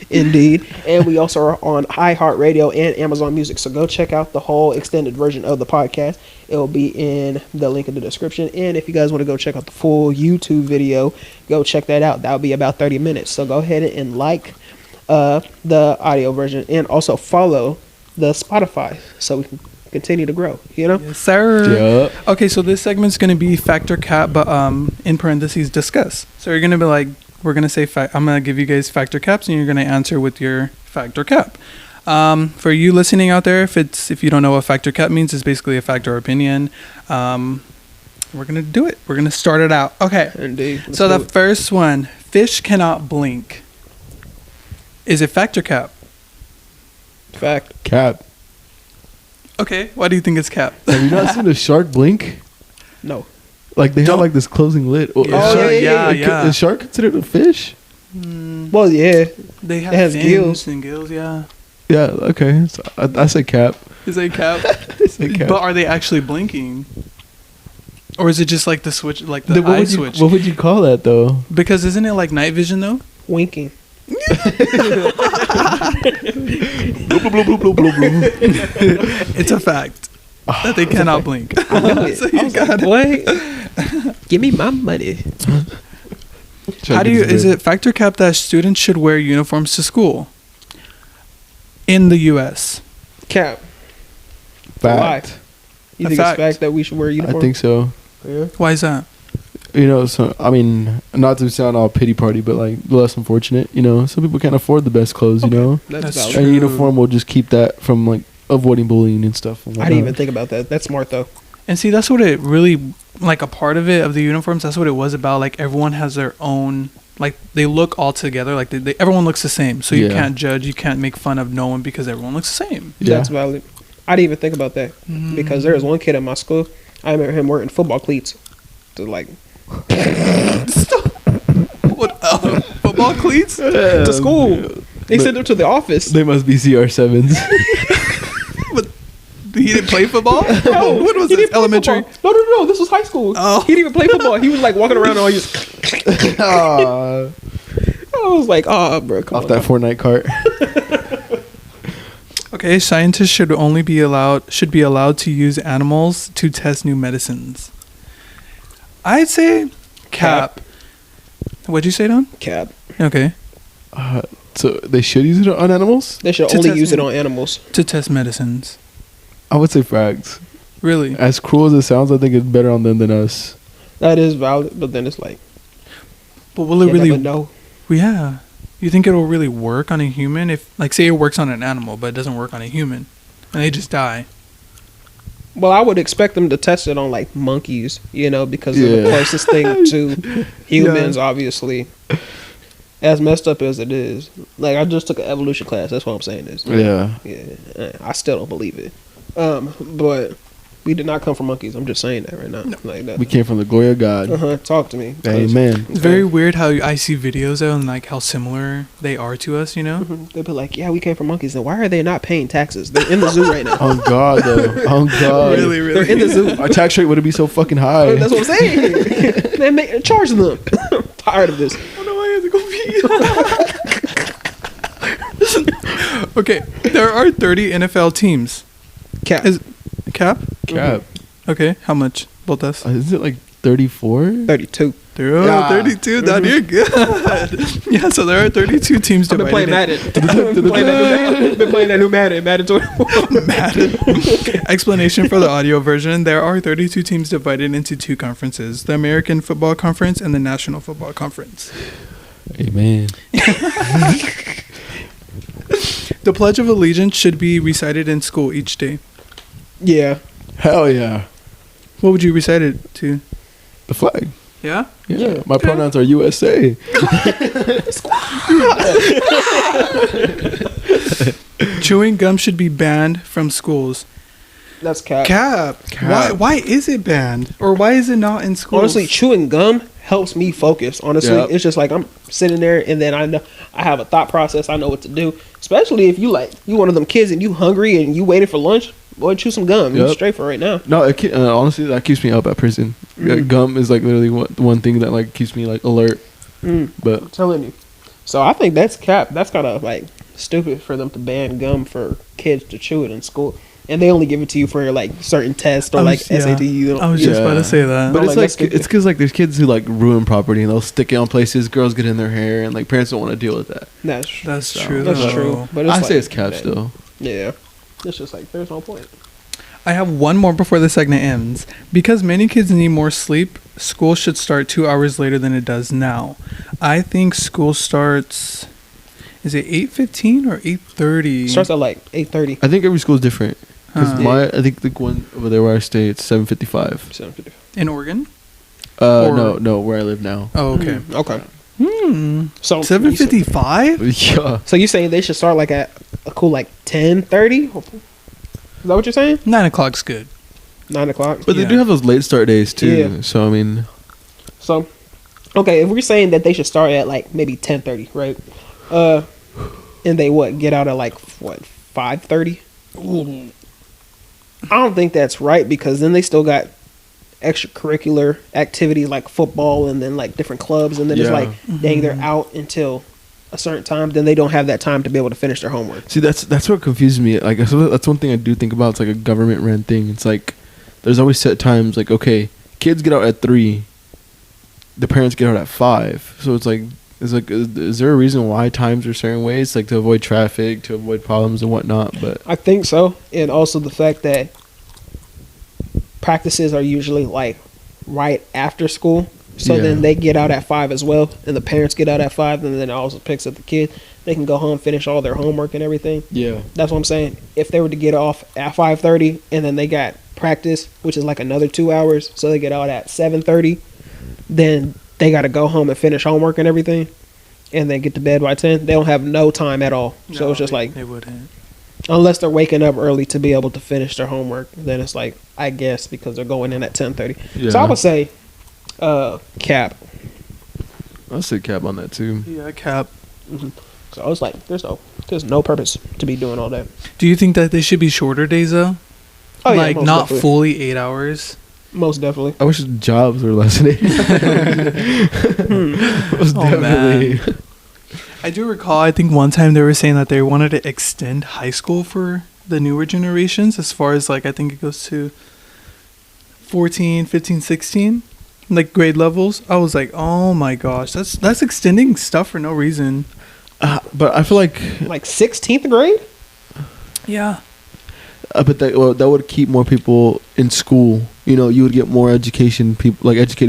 Indeed. And we also are on iHeartRadio and Amazon Music. So go check out the whole extended version of the podcast. It will be in the link in the description. And if you guys want to go check out the full YouTube video, go check that out. That'll be about 30 minutes. So go ahead and like the audio version, and also follow the Spotify so we can continue to grow, you know? Yes, sir. Yep. Okay, so this segment's going to be factor cap, but in parentheses, discuss. So you're going to be like, we're going to say, I'm going to give you guys factor caps, and you're going to answer with your factor cap. For you listening out there, if you don't know what factor cap means, it's basically a fact or opinion. We're going to do it. We're going to start it out. Okay. Indeed. So the first one, fish cannot blink. Is it fact or cap? Fact. Cap. Okay. Why do you think it's cap? Have you not seen a shark blink? No. Like, they have like this closing lid. Yeah. Is shark considered a fish? Well, yeah. They have It has fins gills. and gills, yeah. Yeah. Okay. So I say cap. Is it cap? I say cap. But are they actually blinking? Or is it just like the switch, like the Then eye switch? What would you call that though? Because isn't it like night vision though? Winking. It's a fact that they cannot blink. I knew it. So you I was got like, it. boy, give me my money. How do you? Is it factor cap that students should wear uniforms to school in the U.S.? Cap. Fact? Why? You A think fact. it's fact that we should wear uniforms? I think so. Yeah. Why is that? You know, so I mean, not to sound all pity party, but like less unfortunate. You know, some people can't afford the best clothes. You know, That's That's valid. true. and a uniform will just keep that from like avoiding bullying and stuff. And I didn't even whatnot. think about that. That's smart though. And see, that's what it really, like a part of it, of the uniforms, that's what it was about. Like everyone has their own, like they look all together. Like everyone looks the same. So you Yeah. can't judge, you can't make fun of no one because everyone looks the same. Yeah. That's valid. I didn't even think about that because there was one kid in my school. I remember him wearing football cleats to like What, football cleats? to school. They sent them to the office. They must be CR7s. But he didn't play football? No, What was he this, didn't play elementary? football. No. This was high school. Oh. He didn't even play football. He was like walking around and all just. Aw, I was like, oh, bro, come off on. that Fortnite cart. Okay, scientists should be allowed to use animals to test new medicines. I'd say cap. What'd you say, Don? Cap. Okay. So they should use it on animals? They should To only test use it me. on animals. To test medicines. I would say facts. Really? As cruel as it sounds, I think it's better on them than us. That is valid, but then it's like, But will it you really? never know. Yeah. You think it'll really work on a human? If, like, say it works on an animal, but it doesn't work on a human, and they just die. Well, I would expect them to test it on like monkeys, you know, because they're the Yeah. closest thing to humans, obviously. As messed up as it is, like I just took an evolution class. That's what I'm saying is, Yeah. yeah. I still don't believe it. But We did not come from monkeys. I'm just saying that right now. No. Like that. We came from the glory of God. Talk to me. Amen. It's very weird how I see videos and like how similar they are to us, you know? They'll be like, yeah, we came from monkeys. Then why are they not paying taxes? They're in the zoo right now. Oh God, though. Oh God. Really, really. They're in the zoo. Our tax rate would be so fucking high. That's what I'm saying. Man, charge them. I'm tired of this. Oh no, I have to go pee. Okay, there are 30 NFL teams. Cap. Cap? Cap. Okay, how much? Botas? Is it like 34? 32. Yeah. 32. That you're good. Yeah, so there are 32 teams I've been playing divided. Madden. Been playing that new Madden. Madden 24. Madden. Explanation for the audio version. There are 32 teams divided into two conferences, the American Football Conference and the National Football Conference. Amen. The Pledge of Allegiance should be recited in school each day. Yeah. Hell yeah. What would you recite it to? The flag. Yeah? Yeah. My pronouns are USA. Chewing gum should be banned from schools. That's cap. Cap. Why is it banned? Or why is it not in schools? Honestly, chewing gum helps me focus. Honestly, Yep. it's just like I'm sitting there and then I know I have a thought process. I know what to do. Especially if you one of them kids and you hungry and you waiting for lunch. Boy, chew some gum. You Yep. straight for right now. No, honestly, that keeps me up at prison. Gum is like literally one thing that like keeps me like alert. But I'm telling you. So I think that's cap. That's kind of like stupid for them to ban gum for kids to chew it in school. And they only give it to you for like certain tests or like SAT. I was just about to say that. But No, it's like, like it's because like there's kids who like ruin property and they'll stick it on places. Girls get in their hair and like parents don't want to deal with that. That's true. That's though. true. But it's I like, say it's cap still. Yeah. It's just like there's no point. I have one more before the segment ends. Because many kids need more sleep, school should start 2 hours later than it does now. I think school starts... Is it 8:15 or 8:30? Starts at like 8:30. I think every school is different. Because Huh. I think the one over there where I stay, it's 7:55. 7:50. In Oregon? No, where I live now. Oh, okay. Okay. So 7:55? Yeah. So you saying they should start like at a cool like 10:30? Is that what you're saying? 9 o'clock's good. 9 o'clock. But they Yeah. do have those late start days too. Yeah. So I mean, So, okay, if we're saying that they should start at like maybe 10:30, right? And they get out at like what 5:30? I don't think that's right because then they still got extracurricular activities like football and then like different clubs and then it's Yeah. like dang they're out until a certain time, then they don't have that time to be able to finish their homework. see that's what confuses me. Like that's one thing I do think about. It's like a government ran thing. It's like there's always set times. Like okay, kids get out at 3, the parents get out at 5. So it's like is there a reason why times are certain ways? Like to avoid traffic, to avoid problems and whatnot. But I think so, and also the fact that practices are usually like right after school, so Yeah. then they get out at 5 as well, and the parents get out at 5, and then it also picks up the kid. They can go home, finish all their homework and everything. yeah, That's what I'm saying. If they were to get off at 5:30, and then they got practice, which is like another 2 hours, so they get out at 7:30, then they got to go home and finish homework and everything, and then get to bed by 10. They don't have no time at all. So it's just like, They wouldn't. unless they're waking up early to be able to finish their homework, then it's like, I guess, because they're going in at 10:30. yeah. So I would say cap. I'll say cap on that too. Yeah, cap. So I was like, there's no purpose to be doing all that. Do you think that they should be shorter days though? Oh, yeah, like most not definitely. fully 8 hours? Most definitely. I wish jobs were less than 8. Most Oh, definitely. man. I do recall, I think one time they were saying that they wanted to extend high school for the newer generations as far as like, I think it goes to 14, 15, 16, like grade levels. I was like, oh my gosh, that's extending stuff for no reason. But I feel like Like 16th grade? Yeah. but that would keep more people in school. You know, you would get more educated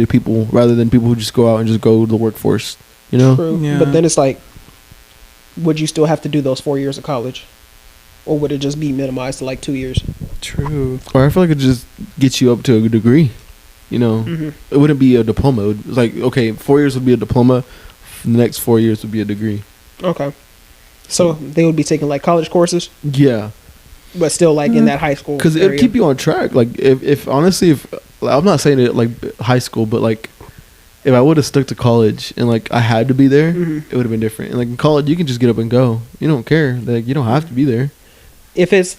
people rather than people who just go out and just go to the workforce. You know, True. Yeah. But then it's like, would you still have to do those 4 years of college? Or would it just be minimized to like 2 years? True. or I feel like it just gets you up to a degree. You know, it wouldn't be a diploma. It would, like okay, 4 years would be a diploma. The next 4 years would be a degree. Okay. So they would be taking like college courses? Yeah, but still like in that high school. Because it'll keep you on track. Like if honestly, if I'm not saying it like high school, but like if I would have stuck to college and like I had to be there, it would have been different. And like in college, you can just get up and go. You don't care. Like you don't have to be there. If it's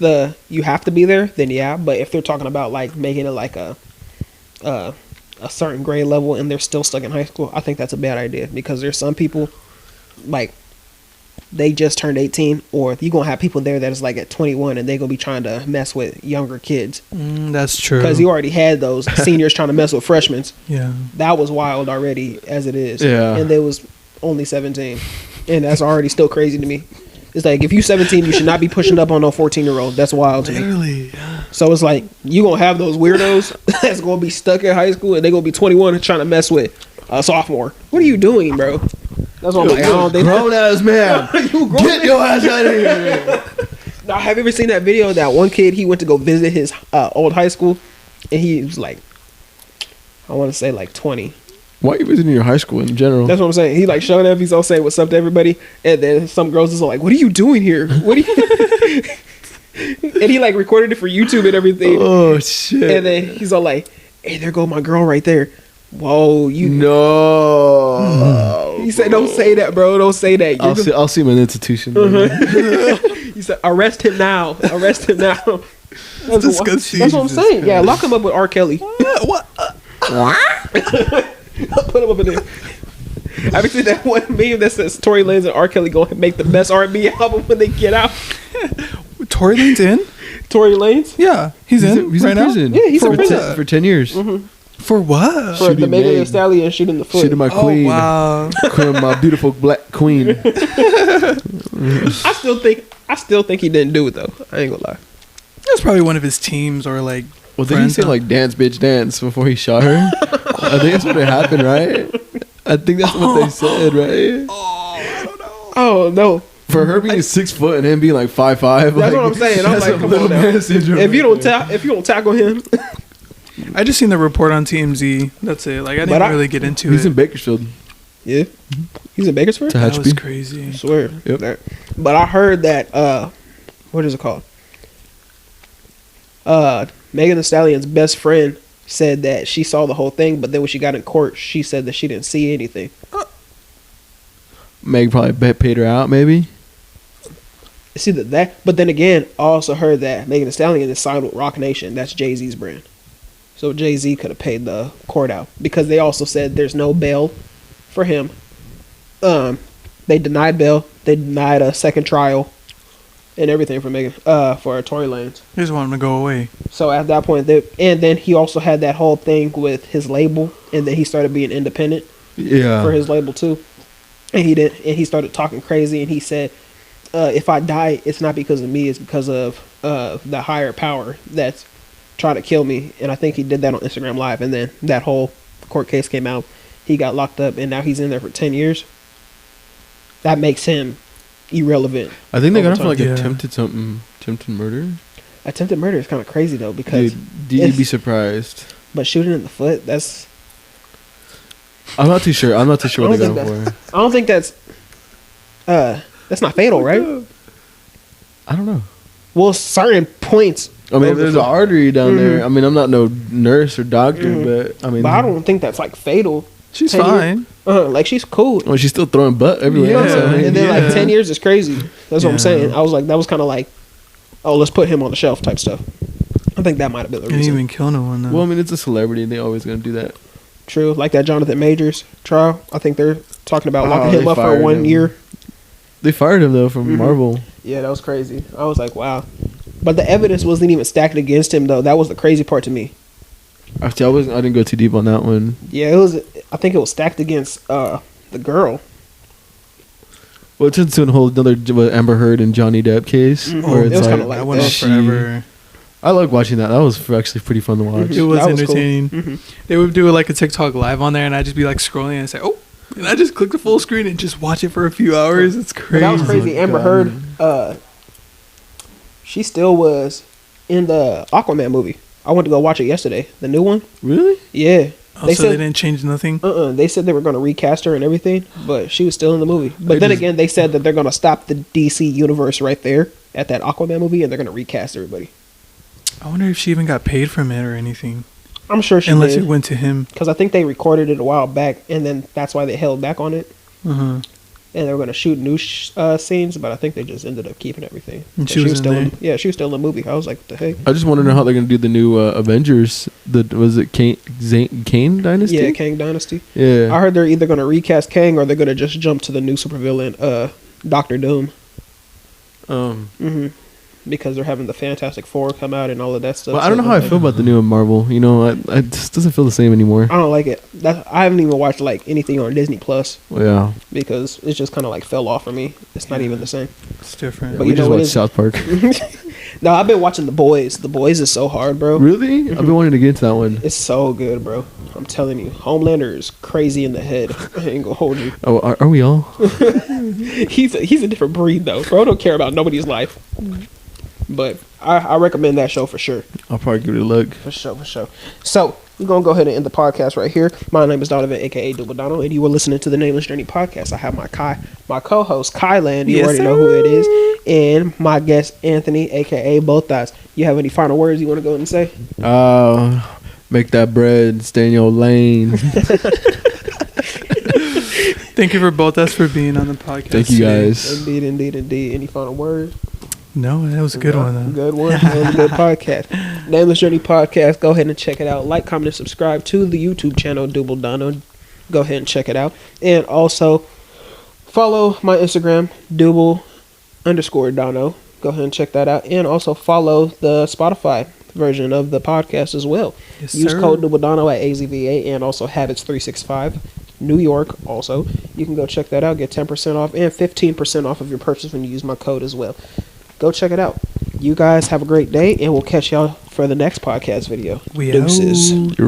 you have to be there, then yeah. But if they're talking about like making it like a certain grade level and they're still stuck in high school, I think that's a bad idea because there's some people like they just turned 18, or you're gonna have people there that is like at 21 and they're gonna be trying to mess with younger kids. That's true. Because you already had those seniors trying to mess with freshmen. Yeah, that was wild already as it is. Yeah, and they was only 17, and that's already still crazy to me. It's like if you 17, you should not be pushing up on no 14-year-old. That's wild to me. Literally. So it's like you gonna have those weirdos that's gonna be stuck in high school and they gonna be 21 and trying to mess with a sophomore. What are you doing, bro? That's what I'm like. I don't think grown ass man. Get your ass out of here. Now, have you ever seen that video of that one kid? He went to go visit his old high school, and he was like, I want to say like 20. Why are you visiting your high school in general? That's what I'm saying. He like showing up. He's all saying what's up to everybody, and then some girls is like, "What are you doing here? What are you?" And he like recorded it for YouTube and everything. Oh shit! And then he's all like, "Hey, there go my girl right there." Whoa, you no. He said, "Don't say that, bro. Don't say that." I'll see him in an institution. He said, "Arrest him now. Arrest him now." That's disgusting. That's what I'm saying. Yeah, lock him up with R. Kelly. What? Put him up in there. Have you seen that one meme that says Tory Lanez and R. Kelly going to make the best R&B album when they get out? Tory Lanez in? Tory Lanez? Yeah, he's in right now. Prison. Yeah, he's in prison for 10 years. For what? For the Megan Thee Stallion shooting the foot. Shooting my queen. Oh, wow. My beautiful black queen. I still think he didn't do it though. I ain't gonna lie. That's probably one of his teams or like. Well, did he say like dance, bitch, dance before he shot her? I think that's what happened, right? I think that's what they said, right? Oh, I don't know. Oh no. For her being 6 foot and him being like 5'5", That's like, what I'm saying. I'm like, come on now. If you don't tackle him. I just seen the report on TMZ. That's it. Like I didn't really get into it. He's in Bakersfield. Yeah, he's in Bakersfield. That was crazy. I swear. Yep. But I heard that what is it called? Megan Thee Stallion's best friend said that she saw the whole thing, but then when she got in court, she said that she didn't see anything. Meg probably paid her out, maybe. It's either that, but then again, I also heard that Megan Thee Stallion is signed with Rock Nation. That's Jay-Z's brand. So Jay-Z could have paid the court out because they also said there's no bail for him. They denied bail. They denied a second trial and everything for Megan for Tory Lanez. They just want him to go away. So at that point, and then he also had that whole thing with his label, and then he started being independent. Yeah. For his label too, and he started talking crazy, and he said, "If I die, it's not because of me. It's because of the higher power that's trying to kill me." And I think he did that on Instagram Live, and then that whole court case came out. He got locked up, and now he's in there for 10 years. That makes him irrelevant. I think they got him for like attempted murder. Attempted murder is kind of crazy though, because you'd be surprised. But shooting in the foot, that's. I'm not too sure. What they got him for. I don't think that's not fatal, right? I don't know. Well, certain points. I mean, there's an artery down there. I mean, I'm not no nurse or doctor, but I mean. But I don't think that's like fatal. She's fine. Like she's cool. Well, she's still throwing butt everywhere. Yeah. So, and then like 10 years is crazy. That's what I'm saying. I was like, that was kind of like, oh, let's put him on the shelf type stuff. I think that might have been the reason. Didn't even kill no one though. Well, I mean, it's a celebrity. They always gonna do that. True. Like that Jonathan Majors trial. I think they're talking about locking him up for 1 year. They fired him though from Marvel. Yeah, that was crazy. I was like, wow. But the evidence wasn't even stacked against him though. That was the crazy part to me. Actually, I didn't go too deep on that one. Yeah, it was. I think it was stacked against the girl. Well, it turns into a whole another Amber Heard and Johnny Depp case. Where it's it was like, kind of like that went on forever. I like watching that. That was actually pretty fun to watch. It was That was entertaining. cool. They would do like a TikTok live on there, and I'd just be like scrolling and say, "Oh," and I just click the full screen and just watch it for a few hours. It's crazy. That was crazy. Amber Heard. She still was in the Aquaman movie. I went to go watch it yesterday. The new one. Really? Yeah. Oh, they didn't change nothing? They said they were going to recast her and everything, but she was still in the movie. But then again, they said that they're going to stop the DC universe right there. at that Aquaman movie, and they're gonna recast everybody. I wonder if she even got paid from it or anything. I'm sure she unless did. it went to him, because I think they recorded it a while back, and then that's why they held back on it. And they were gonna shoot new scenes, but I think they just ended up keeping everything. And she was still in yeah, she was still in the movie. I was like, what the heck? I just want to know how they're gonna do the new Avengers. Was it Kane Dynasty? Yeah, Kang Dynasty. Yeah, I heard they're either gonna recast Kang or they're gonna just jump to the new supervillain, Doctor Doom. Because they're having the Fantastic Four come out and all of that stuff. Well, I don't know how I feel about the new Marvel. You know, it just doesn't feel the same anymore. I don't like it. I haven't even watched like anything on Disney Plus. Yeah, because it's just kind of like fell off for me. It's not even the same. It's different. But we you just know watched South Park. No, I've been watching The Boys. The Boys is so hard, bro. Really? I've been wanting to get into that one. It's so good, bro. I'm telling you, Homelander is crazy in the head. I ain't gonna hold you. Oh, are we all? He's a different breed, though. Bro, don't care about nobody's life. But I recommend that show for sure. I'll probably give it a look. For sure. So, we're going to go ahead and end the podcast right here. My name is Donovan, a.k.a. Dubble Dono, and you were listening to the Nameless Journey podcast. I have my co-host, Khiiiland. You already know who it is. And my guest, Anthony, a.k.a. Botas. You have any final words you want to go ahead and say? Make that bread. Stay in your lane. Thank you for Botas for being on the podcast. Thank you, guys. Indeed. Any final words? No, that was a good one, though. Good one. That was a good podcast. Nameless Journey podcast. Go ahead and check it out. Like, comment, and subscribe to the YouTube channel, Dubble Dono. Go ahead and check it out. And also, follow my Instagram, Dubble_Dono. Go ahead and check that out. And also follow the Spotify version of the podcast as well. Yes, Use sir. code Dubble Dono at AZVA and also Habits365. New York also. You can go check that out. Get 10% off and 15% off of your purchase when you use my code as well. Go check it out. You guys have a great day, and we'll catch y'all for the next podcast video. We Deuces. out.